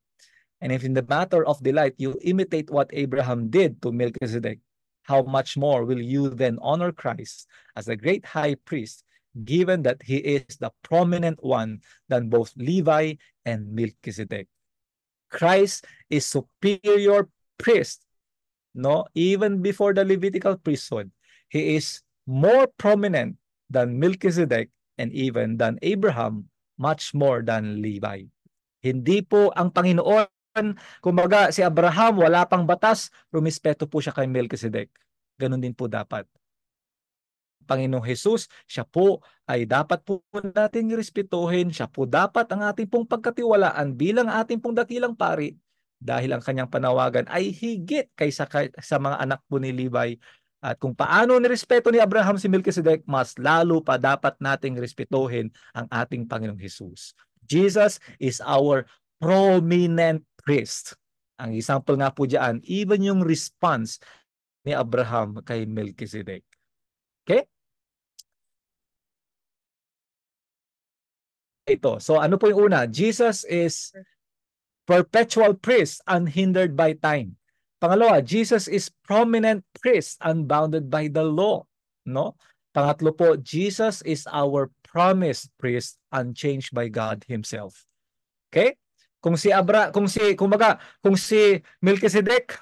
A: and if in the matter of delight you imitate what Abraham did to Melchizedek, how much more will you then honor Christ as a great high priest, given that he is the prominent one than both Levi and Melchizedek? Christ is superior priest, no? Even before the Levitical priesthood, he is more prominent than Melchizedek and even than Abraham, much more than Levi. Hindi po ang Panginoon Kumbaga, si Abraham, wala pang batas, rumispeto po siya kay Melchizedek. Ganon din po dapat. Panginoong Jesus, siya po ay dapat po natin respetuhin. Siya po dapat ang ating pong pagkatiwalaan bilang ating pong dakilang pari dahil ang kanyang panawagan ay higit kaysa sa mga anak po ni Levi. At kung paano nirespeto ni Abraham si Melchizedek, mas lalo pa dapat nating respetuhin ang ating Panginoong Jesus. Jesus is our prominent priest. Ang example nga po diyan, even yung response ni Abraham kay Melchizedek. Okay? Ito. So ano po yung una? Jesus is perpetual priest, unhindered by time. Pangalawa, Jesus is prominent priest, unbounded by the law. No? Pangatlo po, Jesus is our promised priest, unchanged by God Himself. Okay? Kung si Melchizedek,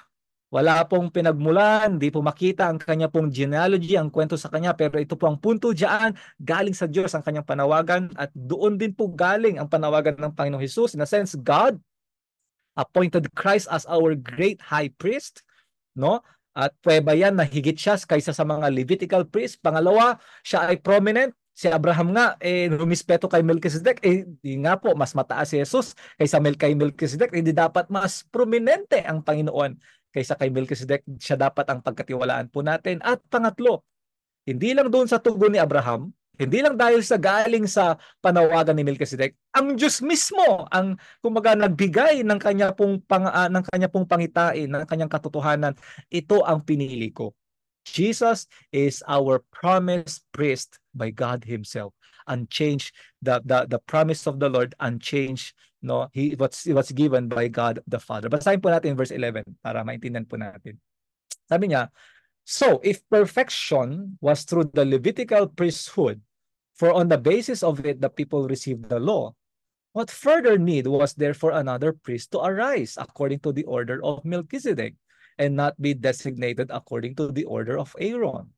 A: wala pong pinagmulan, di po makita ang kanya pong genealogy, ang kwento sa kanya, pero ito po ang punto diyan, galing sa Diyos ang kanyang panawagan at doon din po galing ang panawagan ng Panginoong Hesus. In a sense, God appointed Christ as our great high priest, no? At pweba yan na higit siya kaysa sa mga Levitical priest. Pangalawa, siya ay prominent. Si Abraham nga, rumispeto kay Melchizedek. Di nga po, mas mataas si Jesus kaysa kay Melchizedek. Hindi dapat mas prominente ang Panginoon kaysa kay Melchizedek. Siya dapat ang pagkatiwalaan po natin. At pangatlo, hindi lang doon sa tugon ni Abraham, hindi lang dahil sa galing sa panawagan ni Melchizedek, ang Diyos mismo ang kumaga nagbigay ng kanya pong pangitain, ng kanyang katotohanan. Ito ang pinili ko. Jesus is our promised priest by God Himself, unchanged. The promise of the Lord unchanged. No, he was given by God the Father. Basahin po natin verse 11 para maintindihan po natin. Sabi niya, so if perfection was through the Levitical priesthood, for on the basis of it the people received the law, what further need was there for another priest to arise according to the order of Melchizedek, and not be designated according to the order of Aaron?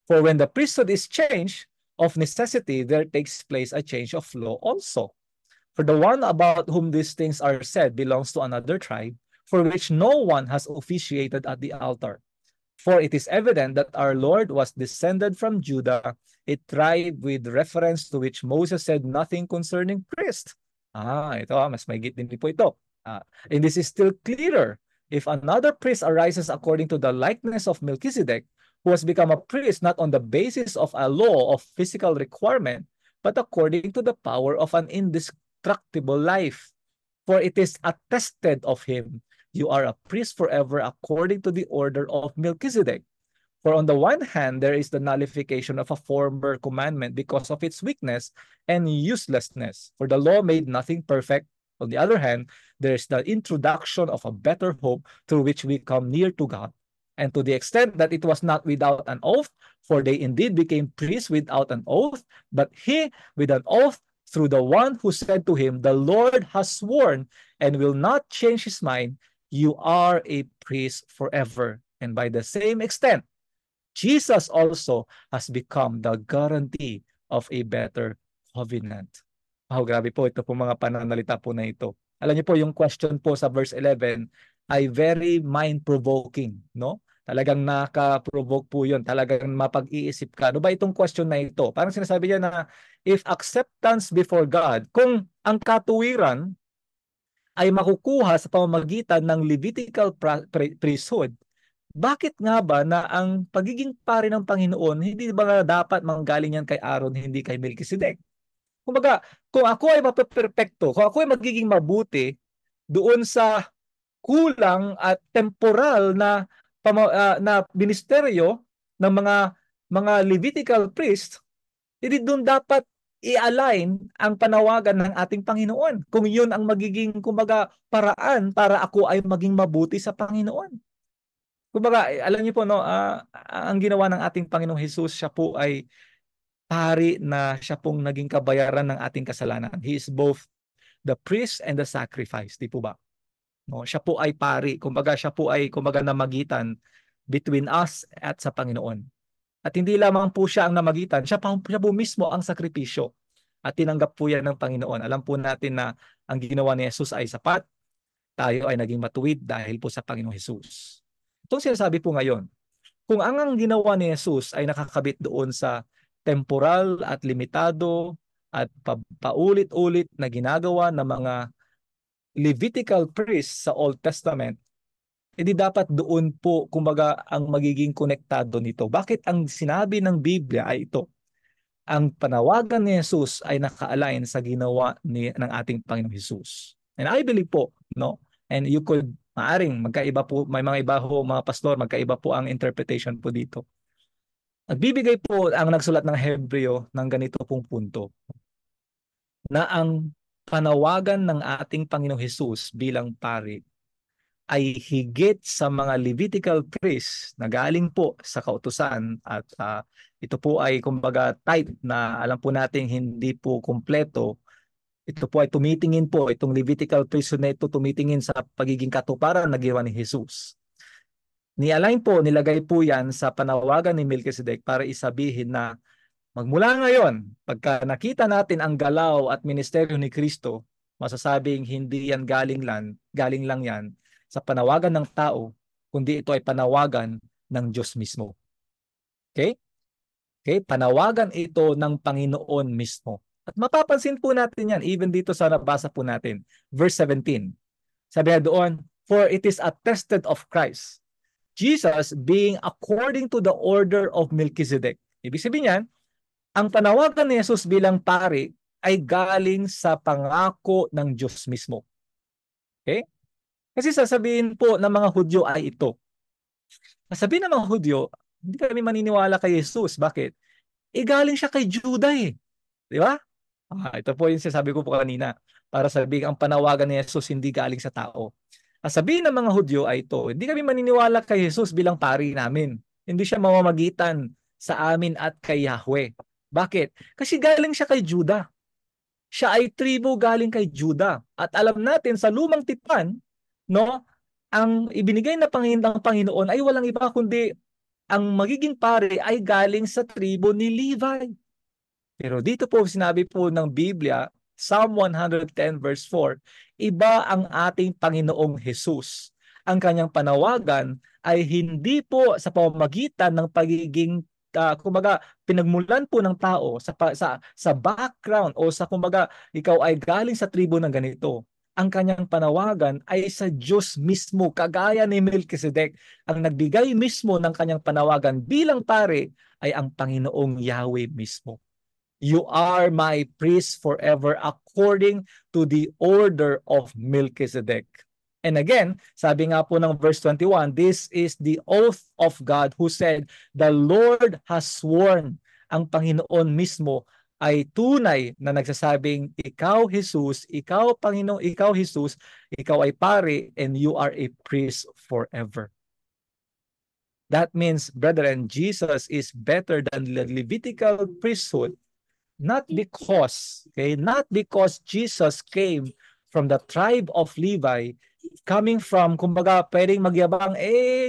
A: For when the priesthood is changed, of necessity there takes place a change of law also. For the one about whom these things are said belongs to another tribe, for which no one has officiated at the altar. For it is evident that our Lord was descended from Judah, a tribe with reference to which Moses said nothing concerning priest. Ito mas mahigit din po ito. And this is still clearer. If another priest arises according to the likeness of Melchizedek, who has become a priest not on the basis of a law of physical requirement, but according to the power of an indestructible life. For it is attested of him, you are a priest forever according to the order of Melchizedek. For on the one hand, there is the nullification of a former commandment because of its weakness and uselessness. For the law made nothing perfect. On the other hand, there is the introduction of a better hope through which we come near to God. And to the extent that it was not without an oath, for they indeed became priests without an oath, but he with an oath through the one who said to him, the Lord has sworn and will not change his mind, you are a priest forever. And by the same extent, Jesus also has become the guarantee of a better covenant. Grabe po ito po mga pananalita po na ito. Alam niyo po yung question po sa verse 11 ay very mind-provoking, no? Talagang naka-provoke po yun. Talagang mapag-iisip ka. Ano ba itong question na ito? Parang sinasabi niya na if acceptance before God, kung ang katuwiran ay makukuha sa pamamagitan ng Levitical priesthood, bakit nga ba na ang pagiging pari ng Panginoon, hindi ba dapat manggaling yan kay Aaron, hindi kay Melchizedek? Kumbaga, kung ako ay mapeperpekto, kung ako ay magiging mabuti doon sa kulang at temporal na ministeryo ng mga Levitical priest, hindi doon dapat i-align ang panawagan ng ating Panginoon. Kung yun ang magiging kumbaga paraan para ako ay maging mabuti sa Panginoon. Kumbaga, alam niyo po no, ang ginawa ng ating Panginoong Hesus, siya po ay pari na siya pong naging kabayaran ng ating kasalanan. He is both the priest and the sacrifice, di po ba? No, siya po ay pari, kumbaga siya po ay kumbaga namagitan between us at sa Panginoon. At hindi lamang po siya ang namagitan, siya po mismo ang sakripisyo. At tinanggap po yan ng Panginoon. Alam po natin na ang ginawa ni Jesus ay sapat. tayo ay naging matuwid dahil po sa Panginoong Hesus. Itong sinasabi po ngayon, kung ang ginawa ni Jesus ay nakakabit doon sa temporal at limitado at paulit-ulit na ginagawa ng mga Levitical priests sa Old Testament, edi dapat doon po kumbaga ang magiging konektado nito. Bakit ang sinabi ng Biblia ay ito? Ang panawagan ni Jesus ay naka-align sa ginawa ng ating Panginoong Jesus. And I believe po, no? And you could, maaring magkaiba po, may mga iba ho, mga pastor, magkaiba po ang interpretation po dito. Nagbibigay po ang nagsulat ng Hebreo ng ganito pong punto, na ang panawagan ng ating Panginoong Jesus bilang pari ay higit sa mga Levitical priests na galing po sa kautusan at ito po ay kumbaga type na alam po natin hindi po kumpleto. Ito po ay tumitingin po, itong Levitical priesthood na ito tumitingin sa pagiging katuparan na ginawa ni Jesus. Ni-align po, nilagay po yan sa panawagan ni Melchizedek para isabihin na magmula ngayon, pagka nakita natin ang galaw at ministeryo ni Kristo, masasabing hindi yan galing lang yan sa panawagan ng tao, kundi ito ay panawagan ng Diyos mismo. Okay? Okay? Panawagan ito ng Panginoon mismo. At mapapansin po natin yan, even dito sa nabasa po natin, verse 17. Sabi na doon, for it is attested of Christ, Jesus being according to the order of Melchizedek. Ibig sabihin yan, ang panawagan ni Jesus bilang pari ay galing sa pangako ng Diyos mismo. Okay? Kasi sasabihin po ng mga Hudyo ay ito. Sasabihin ng mga Hudyo, hindi kami maniniwala kay Jesus. Bakit? Galing siya kay Judah eh. Di ba? Ito po yung sinasabi ko po kanina. Para sabihin ang panawagan ni Jesus hindi galing sa tao. Sabihin ng mga Hudyo ay ito, hindi kami maniniwala kay Jesus bilang pari namin. Hindi siya mamamagitan sa amin at kay Yahweh. Bakit? Kasi galing siya kay Judah. Siya ay tribo galing kay Judah. At alam natin sa lumang tipan, no, ang ibinigay na ng Panginoon ay walang iba kundi ang magiging pare ay galing sa tribo ni Levi. Pero dito po sinabi po ng Biblia, Psalm 110 verse 4, iba ang ating Panginoong Jesus. Ang kanyang panawagan ay hindi po sa pamamagitan ng pagiging kumbaga pinagmulan po ng tao sa background o sa kumbaga ikaw ay galing sa tribo ng ganito. Ang kanyang panawagan ay sa Diyos mismo, kagaya ni Melchizedek. Ang nagbigay mismo ng kanyang panawagan bilang pare ay ang Panginoong Yahweh mismo. You are my priest forever according to the order of Melchizedek. And again, sabi nga po ng verse 21, this is the oath of God who said, the Lord has sworn. Ang Panginoon mismo ay tunay na nagsasabing, ikaw Jesus, ikaw Panginoon, ikaw Jesus, ikaw ay pare, and you are a priest forever. That means, brethren, Jesus is better than the Levitical priesthood. Not because Jesus came from the tribe of Levi, coming from, kumbaga, pwedeng magyabang,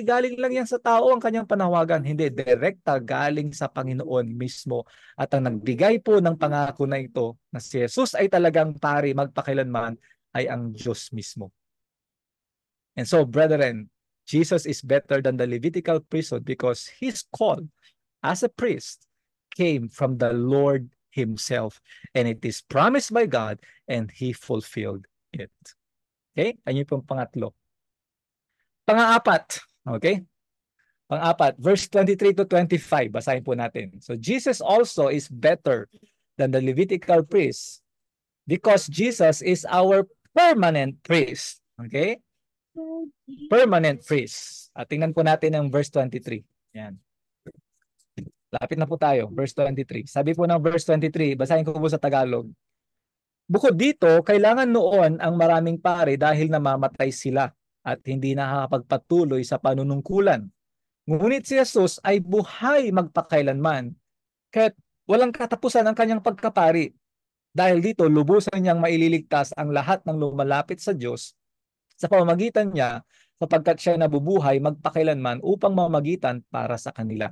A: galing lang yan sa tao ang kanyang panawagan. Hindi, direkta galing sa Panginoon mismo. At ang nagbigay po ng pangako na ito, na si Jesus ay talagang pari magpakailanman, ay ang Diyos mismo. And so, brethren, Jesus is better than the Levitical priesthood because his call as a priest came from the Lord himself, and it is promised by God, and he fulfilled it. Okay? Ayun pong pangatlo. Pang-apat. Okay? Pang-apat, verse 23 to 25. Basahin po natin. So Jesus also is better than the Levitical priest because Jesus is our permanent priest. Okay? Permanent priest. At tingnan po natin ang verse 23. Yan. Lapit na po tayo, verse 23. Sabi po ng verse 23, basahin ko po sa Tagalog. Bukod dito, kailangan noon ang maraming pare dahil namamatay sila at hindi nakakapagpatuloy sa panunungkulan. Ngunit si Jesus ay buhay magpakailanman, kaya't walang katapusan ang kanyang pagkapari. Dahil dito, lubusan niyang maililigtas ang lahat ng lumalapit sa Diyos sa pamamagitan niya, sapagkat siya nabubuhay magpakailanman upang mamagitan para sa kanila.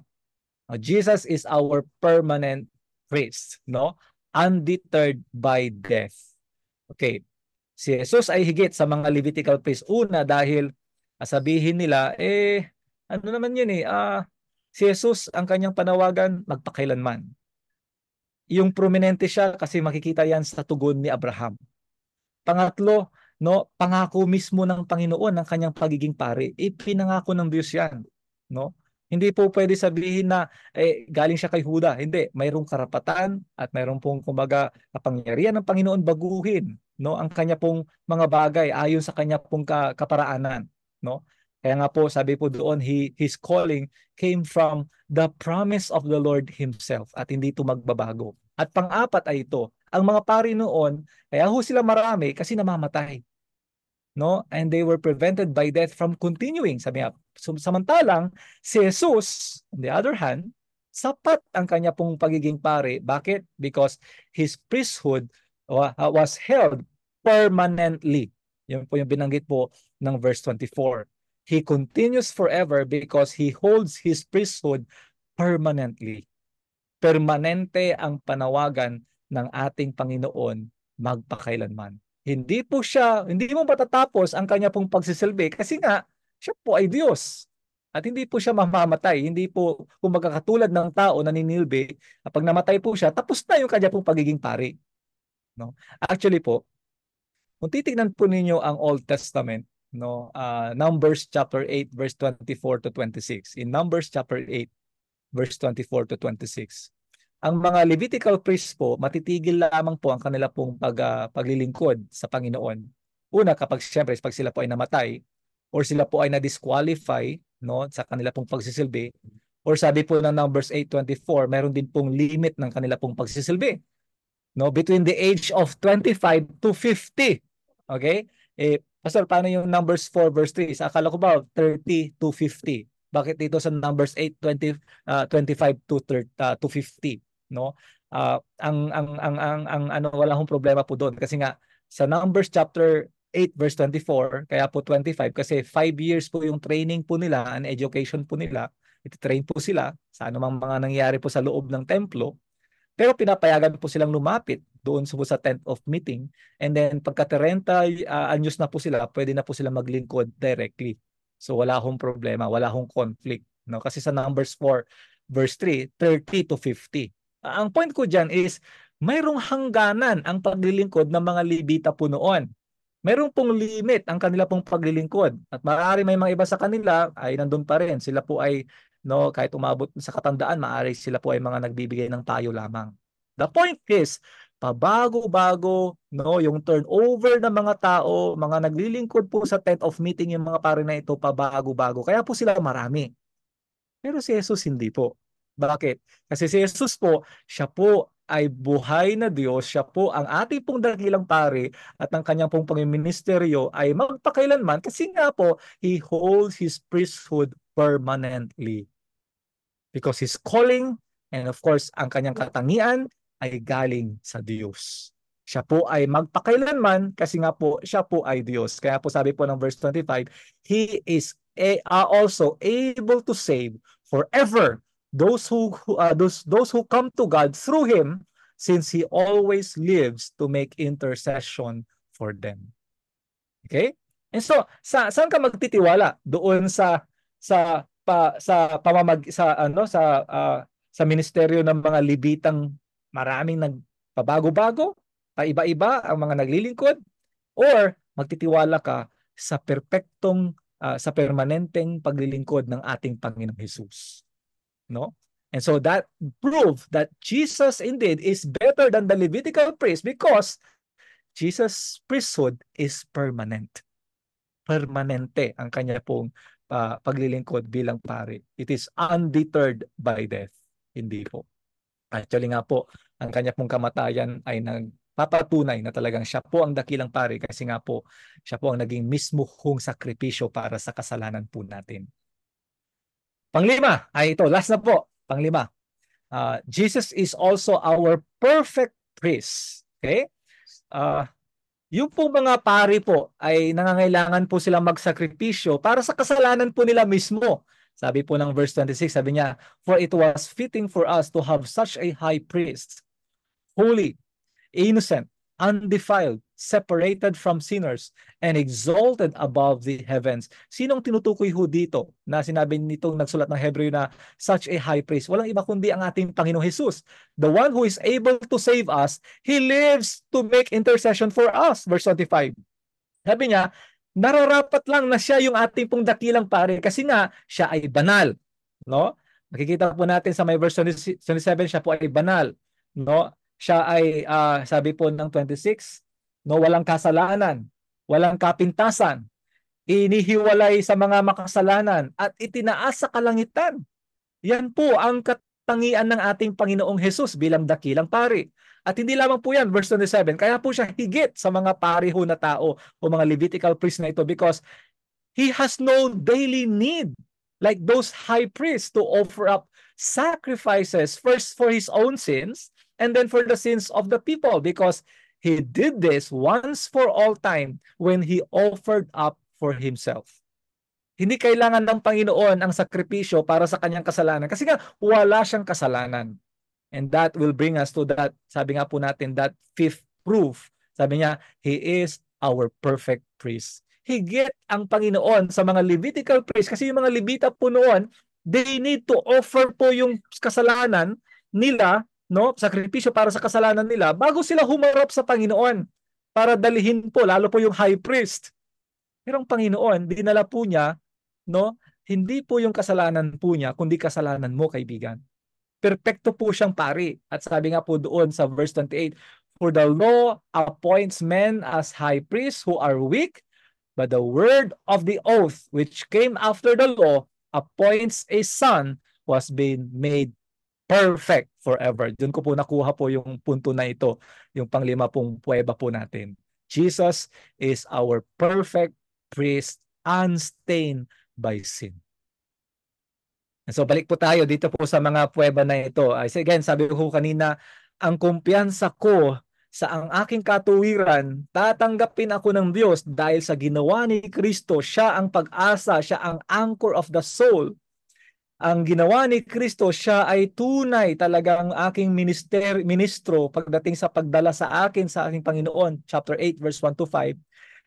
A: Jesus is our permanent priest, no? Undeterred by death. Okay. Si Jesus ay higit sa mga Levitical priests. Una, dahil sabihin nila, ano naman yun si Jesus, ang kanyang panawagan, magpakailanman. Yung prominente siya kasi makikita yan sa tugon ni Abraham. Pangatlo, no, pangako mismo ng Panginoon ng kanyang pagiging pari. Ipinangako ng Diyos 'yan, no? Hindi po pwede sabihin na galing siya kay Huda. Hindi, mayroong karapatan at mayroong pong kumbaga kapangyarihan ng Panginoon baguhin, no, ang kanya pong mga bagay ayon sa kanya pong kaparaanan, no? Kaya nga po sabi po doon, his calling came from the promise of the Lord himself at hindi ito magbabago. At pang-apat ay ito, ang mga pari noon kaya ho sila marami kasi namamatay, no? And they were prevented by death from continuing. Sabi nga, samantalang si Jesus, on the other hand, sapat ang kanya pong pagiging pari. Bakit? Because his priesthood was held permanently. Yun po yung binanggit po ng verse 24. He continues forever because he holds his priesthood permanently. Permanente ang panawagan ng ating Panginoon magpakailanman. Hindi mo matatapos ang kanya pong pagsisilbi kasi nga siya po ay Diyos. At hindi po siya mamamatay. Hindi po, kung magkakatulad ng tao na ninilbi, pag namatay po siya, tapos na yung kanya pong pagiging pari. No? Actually po, kung titignan po ninyo ang Old Testament, no, Numbers chapter 8 verse 24 to 26. In Numbers chapter 8 verse 24 to 26. Ang mga Levitical priests po, matitigil lamang po ang kanila pong paglilingkod sa Panginoon. Una, kapag siyempre, pag sila po ay namatay, or sila po ay na-disqualify, no, sa kanila pong pagsisilbi, or sabi po ng Numbers 8:24, meron din pong limit ng kanila pong pagsisilbi. No, between the age of 25 to 50. Okay? Pastor, paano yung Numbers 4 verse 3? Akala ko ba 30 to 50? Bakit dito sa Numbers 8, 25 to 50, no? Ang ano, wala hong problema po doon kasi nga sa Numbers chapter 8 verse 24, kaya po 25 kasi 5 years po yung training po nila and education po nila. Iti-train po sila sa anumang mga nangyayari po sa loob ng templo. Pero pinapayagan po silang lumapit doon sa tent of meeting, and then pagka 30 anyos na po sila, pwede na po sila maglingkod directly. So wala hong problema, wala hong conflict, no? Kasi sa Numbers 4 verse 3, 30 to 50. Ang point ko diyan is mayroong hangganan ang paglilingkod ng mga Levita po noon. Mayroong pong limit ang kanila pong paglilingkod. At maaari may mga iba sa kanila ay nandun pa rin. Sila po ay, no, kahit umabot sa katandaan, maaari sila po ay mga nagbibigay ng payo lamang. The point is, pabago-bago, no, yung turnover ng mga tao, mga naglilingkod po sa tent of meeting, yung mga pare na ito, pabago-bago. Kaya po sila marami. Pero si Jesus hindi po. Bakit? Kasi si Jesus po, siya po ay buhay na Diyos, siya po ang ating pong dakilang pari at ang kanyang pong pangministeryo ay magpakailanman kasi nga po, He holds His priesthood permanently. Because His calling and of course, ang kanyang katangian ay galing sa Diyos. Siya po ay magpakailanman kasi nga po, siya po ay Diyos. Kaya po sabi po ng verse 25, He is also able to save forever those who come to God through Him, since He always lives to make intercession for them. Okay? And so, saan ka magtitiwala? Doon sa ministeryo ng mga Levitang maraming nagpabago-bago, paiba-iba ang mga naglilingkod, or magtitiwala ka sa sa permanenteng paglilingkod ng ating Panginoong Hesus, no? And so that proved that Jesus indeed is better than the Levitical priest because Jesus' priesthood is permanent. Permanente ang kanya pong paglilingkod bilang pari. It is undeterred by death. Hindi po. Actually nga po, ang kanya pong kamatayan ay nagpapatunay na talagang siya po ang dakilang pari kasi nga po, siya po ang naging mismong sakripisyo para sa kasalanan po natin. Panglima, ay ito, last na po. Panglima, Jesus is also our perfect priest. Okay? Yung pong mga pari po ay nangangailangan po silang magsakripisyo para sa kasalanan po nila mismo. Sabi po ng verse 26, sabi niya, for it was fitting for us to have such a high priest, holy, innocent, undefiled, separated from sinners, and exalted above the heavens. Sinong tinutukoy ho dito na sinabi nitong nagsulat ng Hebreo na such a high priest? Walang iba kundi ang ating Panginoong Jesus. The one who is able to save us, He lives to make intercession for us. Verse 25. Sabi niya, nararapat lang na siya yung ating pong dakilang pare kasi nga siya ay banal. No? Makikita po natin sa may verse 27, siya po ay banal. No? Siya ay, sabi po ng 26, no, walang kasalanan, walang kapintasan, inihiwalay sa mga makasalanan at itinaas sa kalangitan. Yan po ang katangian ng ating Panginoong Hesus bilang dakilang pari. At hindi lamang po yan, verse 27, kaya po siya higit sa mga pari ho na tao o mga Levitical priest na ito because He has no daily need like those high priests to offer up sacrifices first for His own sins and then for the sins of the people because He did this once for all time when He offered up for Himself. Hindi kailangan ng Panginoon ang sakripisyo para sa kanyang kasalanan kasi nga wala siyang kasalanan. And that will bring us to that, sabi nga po natin, that fifth proof. Sabi niya, He is our perfect priest. Higit ang Panginoon sa mga Levitical priests kasi yung mga Levita po noon, they need to offer po yung kasalanan nila, no, sakripisyo para sa kasalanan nila bago sila humarap sa Panginoon para dalihin po lalo po yung high priest. Pero ang Panginoon, dinala po niya, no, hindi po yung kasalanan po niya kundi kasalanan mo, kaibigan. Perpekto po siyang pari. At sabi nga po doon sa verse 28, for the law appoints men as high priests who are weak, but the word of the oath which came after the law appoints a son who has been made perfect forever. Doon ko po nakuha po yung punto na ito, yung panglima pong puweba po natin. Jesus is our perfect priest, unstained by sin. So balik po tayo dito po sa mga puweba na ito. Again, sabi ko kanina, ang kumpiyansa ko sa ang aking katuwiran, tatanggapin ako ng Diyos dahil sa ginawa ni Kristo. Siya ang pag-asa, siya ang anchor of the soul. Ang ginawa ni Kristo, siya ay tunay talagang aking ministro pagdating sa pagdala sa akin sa aking Panginoon. Chapter 8 verse 1 to 5.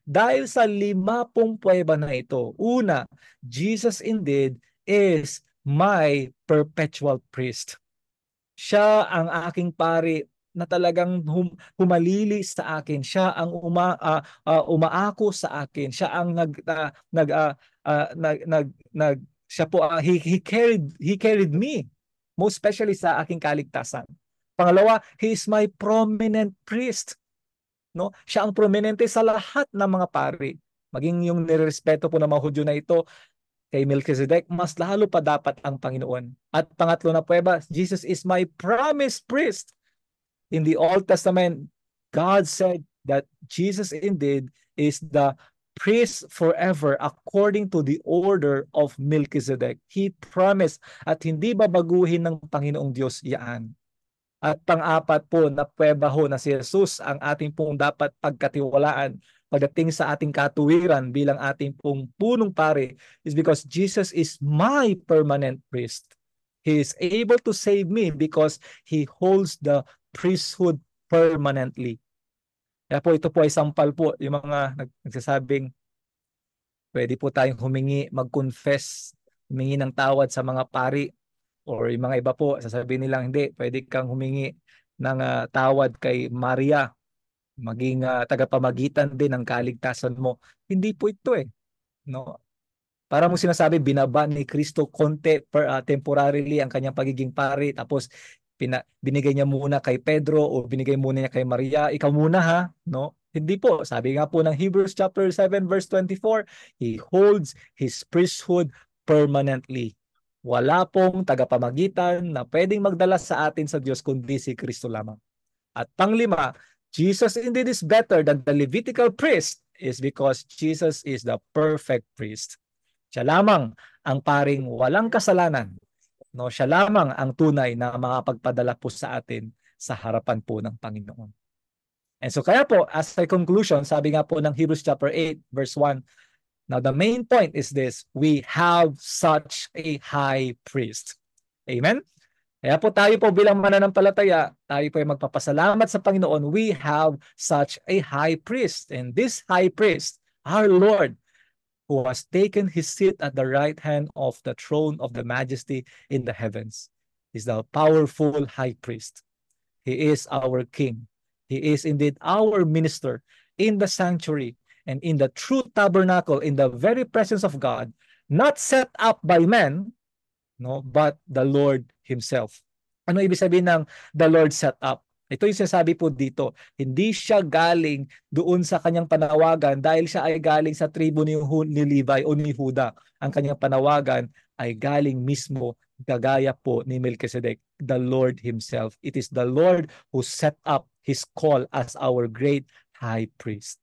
A: Dahil sa 50 puweba na ito. Una, Jesus indeed is my perpetual priest. Siya ang aking pari na talagang humalili sa akin. Siya ang umaako sa akin. Siya ang siya po he carried me, most especially sa aking kaligtasan. Pangalawa, he is my prominent priest. No? Siya ang prominente sa lahat ng mga pari. Maging yung nirespeto po ng mga Hudyo na ito kay Melchizedek, mas lalo pa dapat ang Panginoon. At pangatlo na prueba, Jesus is my promised priest. In the Old Testament, God said that Jesus indeed is the priest forever according to the order of Melchizedek. He promised at hindi babaguhin ng Panginoong Diyos yan. At pang-apat po na prueba ho na si Jesus ang ating pong dapat pagkatiwalaan pagdating sa ating katuwiran bilang ating pong punong pari is because Jesus is my permanent priest. He is able to save me because He holds the priesthood permanently. Kaya po ito po ay sampal po yung mga nagsasabing pwede po tayong humingi, mag-confess, humingi ng tawad sa mga pari or yung mga iba po, sasabihin nilang hindi, pwede kang humingi ng tawad kay Maria maging tagapamagitan din ng kaligtasan mo. Hindi po ito no? Para mo sinasabi, binaba ni Kristo konti temporarily ang kanyang pagiging pari, tapos binigay niya muna kay Pedro o binigay muna niya kay Maria, ikaw muna ha, no? Hindi po. Sabi nga po ng Hebrews chapter 7 verse 24, He holds His priesthood permanently. Wala pong tagapamagitan na pwedeng magdala sa atin sa Diyos kundi si Kristo lamang. At panglima, Jesus indeed is better than the Levitical priest is because Jesus is the perfect priest. Siya lamang ang paring walang kasalanan. No, siya lamang ang tunay na makapagpadala po sa atin sa harapan po ng Panginoon. And so kaya po, as a conclusion, sabi nga po ng Hebrews chapter 8 verse 1, now the main point is this, we have such a high priest. Amen? Kaya po tayo po bilang mananampalataya, tayo po ay magpapasalamat sa Panginoon. We have such a high priest. And this high priest, our Lord, who has taken his seat at the right hand of the throne of the majesty in the heavens, is the powerful high priest. He is our king. He is indeed our minister in the sanctuary and in the true tabernacle, in the very presence of God, not set up by men, no, but the Lord himself. Ano ibig sabihin ng the Lord set up? Ito yung sinasabi po dito. Hindi siya galing doon sa kanyang panawagan dahil siya ay galing sa tribo ni Levi o ni Huda. Ang kanyang panawagan ay galing mismo kagaya po ni Melchizedek, the Lord himself. It is the Lord who set up his call as our great high priest.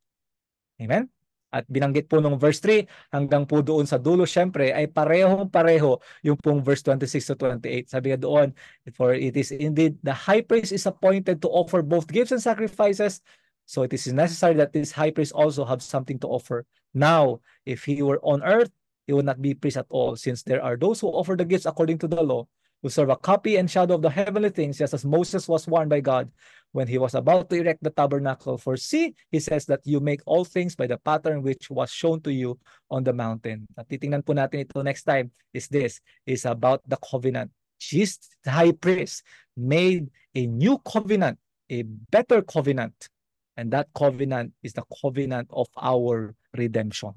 A: Amen? At binanggit po nung verse 3 hanggang po doon sa dulo, syempre, ay parehong-pareho yung pong verse 26 to 28. Sabi nga doon, for it is indeed the high priest is appointed to offer both gifts and sacrifices. So it is necessary that this high priest also have something to offer. Now, if he were on earth, he would not be priest at all, since there are those who offer the gifts according to the law, who serve a copy and shadow of the heavenly things, just as Moses was warned by God when he was about to erect the tabernacle. For see, he says that you make all things by the pattern which was shown to you on the mountain. At titingnan po natin ito next time is about the covenant. Jesus, the high priest, made a new covenant, a better covenant. And that covenant is the covenant of our redemption.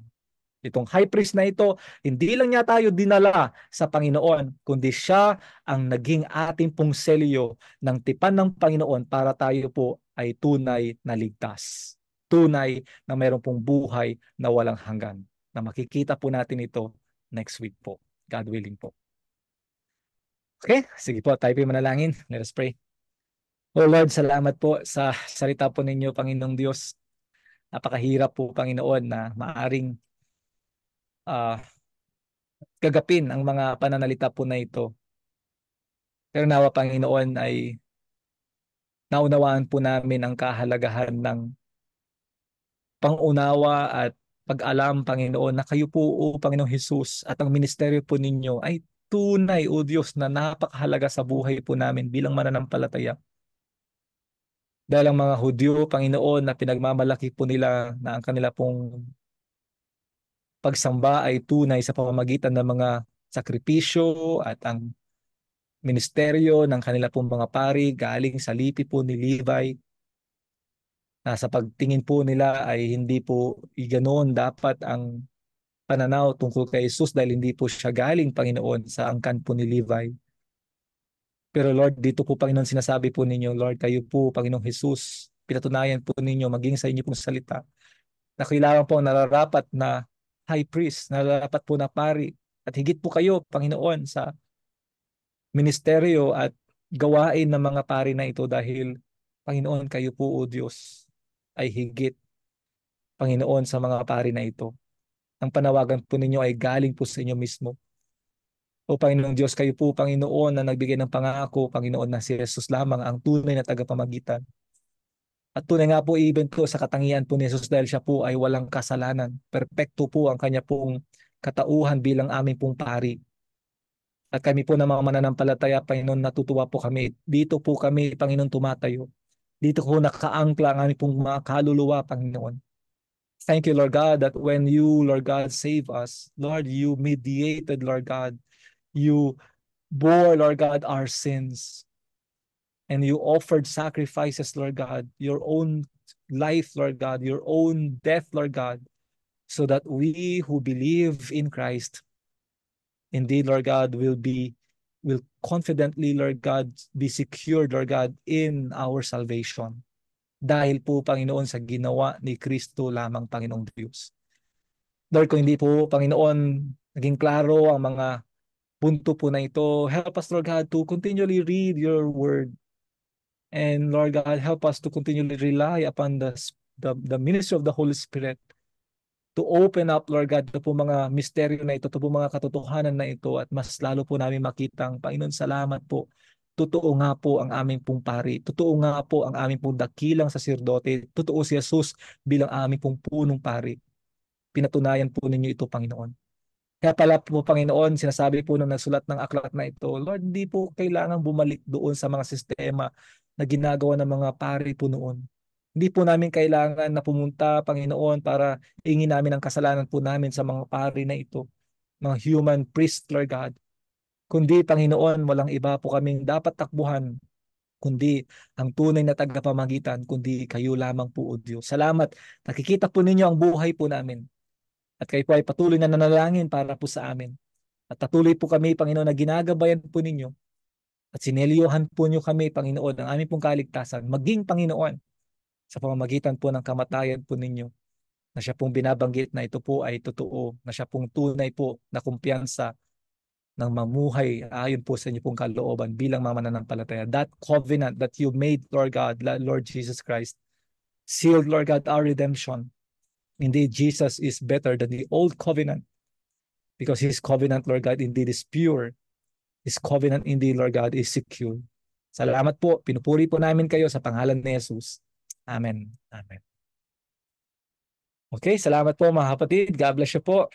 A: Itong high priest na ito, hindi lang niya tayo dinala sa Panginoon, kundi siya ang naging ating pong selyo ng tipan ng Panginoon para tayo po ay tunay na ligtas. Tunay na mayroon pong buhay na walang hanggan. Na makikita po natin ito next week po. God willing po. Okay, sige po, tayo po manalangin. Let us pray. Oh Lord, salamat po sa salita po ninyo, Panginoong Diyos. Napakahirap po, Panginoon, na maaring gagapin ang mga pananalita po na ito. Pero nawa, Panginoon, ay naunawaan po namin ang kahalagahan ng pangunawa at pag-alam, Panginoon, na kayo po, O Panginoong Hesus, at ang ministeryo po ninyo ay tunay, O Diyos, na napakahalaga sa buhay po namin bilang mananampalataya. Dahil ang mga Hudyo, Panginoon, na pinagmamalaki po nila na ang kanila pong pagsamba ay tunay sa pamamagitan ng mga sakripisyo at ang ministeryo ng kanila pong mga pari galing sa lipi po ni Levi, na sa pagtingin po nila ay hindi po ganoon dapat ang pananaw tungkol kay Jesus dahil hindi po siya galing, Panginoon, sa angkan po ni Levi. Pero Lord, dito po, Panginoon, sinasabi po ninyo, Lord, kayo po, Panginoong Jesus, pinatunayan po ninyo maging sa inyo pong salita na kailangan po nararapat na high priest, nararapat po na pari, at higit po kayo, Panginoon, sa ministeryo at gawain ng mga pari na ito dahil, Panginoon, kayo po, O Diyos, ay higit, Panginoon, sa mga pari na ito. Ang panawagan po ninyo ay galing po sa inyo mismo. O Panginoong Diyos, kayo po, Panginoon, na nagbigay ng pangako, Panginoon, na si Jesus lamang ang tunay na tagapamagitan. At tunay nga po, even po sa katangian po ni Jesus dahil siya po ay walang kasalanan. Perpekto po ang kanya pong katauhan bilang aming pong pari. At kami po na mga mananampalataya, Panginoon, natutuwa po kami. Dito po kami, Panginoon, tumatayo. Dito po nakaangkla ang aming pong mga kaluluwa, Panginoon. Thank you, Lord God, that when you, Lord God, save us, Lord, you mediated, Lord God. You bore, Lord God, our sins. And you offered sacrifices, Lord God, your own life, Lord God, your own death, Lord God, so that we who believe in Christ, indeed, Lord God, will confidently, Lord God, be secured, Lord God, in our salvation. Dahil po, Panginoon, sa ginawa ni Kristo lamang, Panginoong Diyos. Lord, kung hindi po, Panginoon, naging klaro ang mga punto po na ito, help us, Lord God, to continually read your word. And Lord God, help us to continually rely upon the ministry of the Holy Spirit to open up, Lord God, ito po mga misteryo na ito po mga katotohanan na ito at mas lalo po namin makitang, Panginoon, salamat po. Totoo nga po ang aming pong pari. Totoo nga po ang aming pong dakilang saserdote. Totoo si Jesus bilang aming pong punong pari. Pinatunayan po ninyo ito, Panginoon. Kaya pala po, Panginoon, sinasabi po nung nagsulat ng aklat na ito, Lord, hindi po kailangan bumalik doon sa mga sistema na ginagawa ng mga pari po noon. Hindi po namin kailangan na pumunta, Panginoon, para ingin namin ang kasalanan po namin sa mga pari na ito, mga human priest, Lord God. Kundi, Panginoon, walang iba po kaming dapat takbuhan, kundi ang tunay na tagapamagitan, kundi kayo lamang po, O Diyos. Salamat. Nakikita po ninyo ang buhay po namin. At kayo po ay patuloy na nanalangin para po sa amin. At patuloy po kami, Panginoon, na ginagabayan po ninyo. At sinelyohan po niyo kami, Panginoon, ang aming pong kaligtasan. Maging, Panginoon, sa pamamagitan po ng kamatayan po ninyo, na siya pong binabanggit na ito po ay totoo, na siya pong tunay po na kumpiyansa ng mamuhay ayon po sa inyo pong kalooban bilang mga mananampalataya. That covenant that you made, Lord God, Lord Jesus Christ, sealed, Lord God, our redemption. Indeed, Jesus is better than the old covenant because His covenant, Lord God, indeed is pure. His covenant indeed, Lord God, is secure. Salamat po. Pinupuri po namin kayo sa pangalan ni Jesus. Amen. Amen. Okay, salamat po mga kapatid. God bless you po.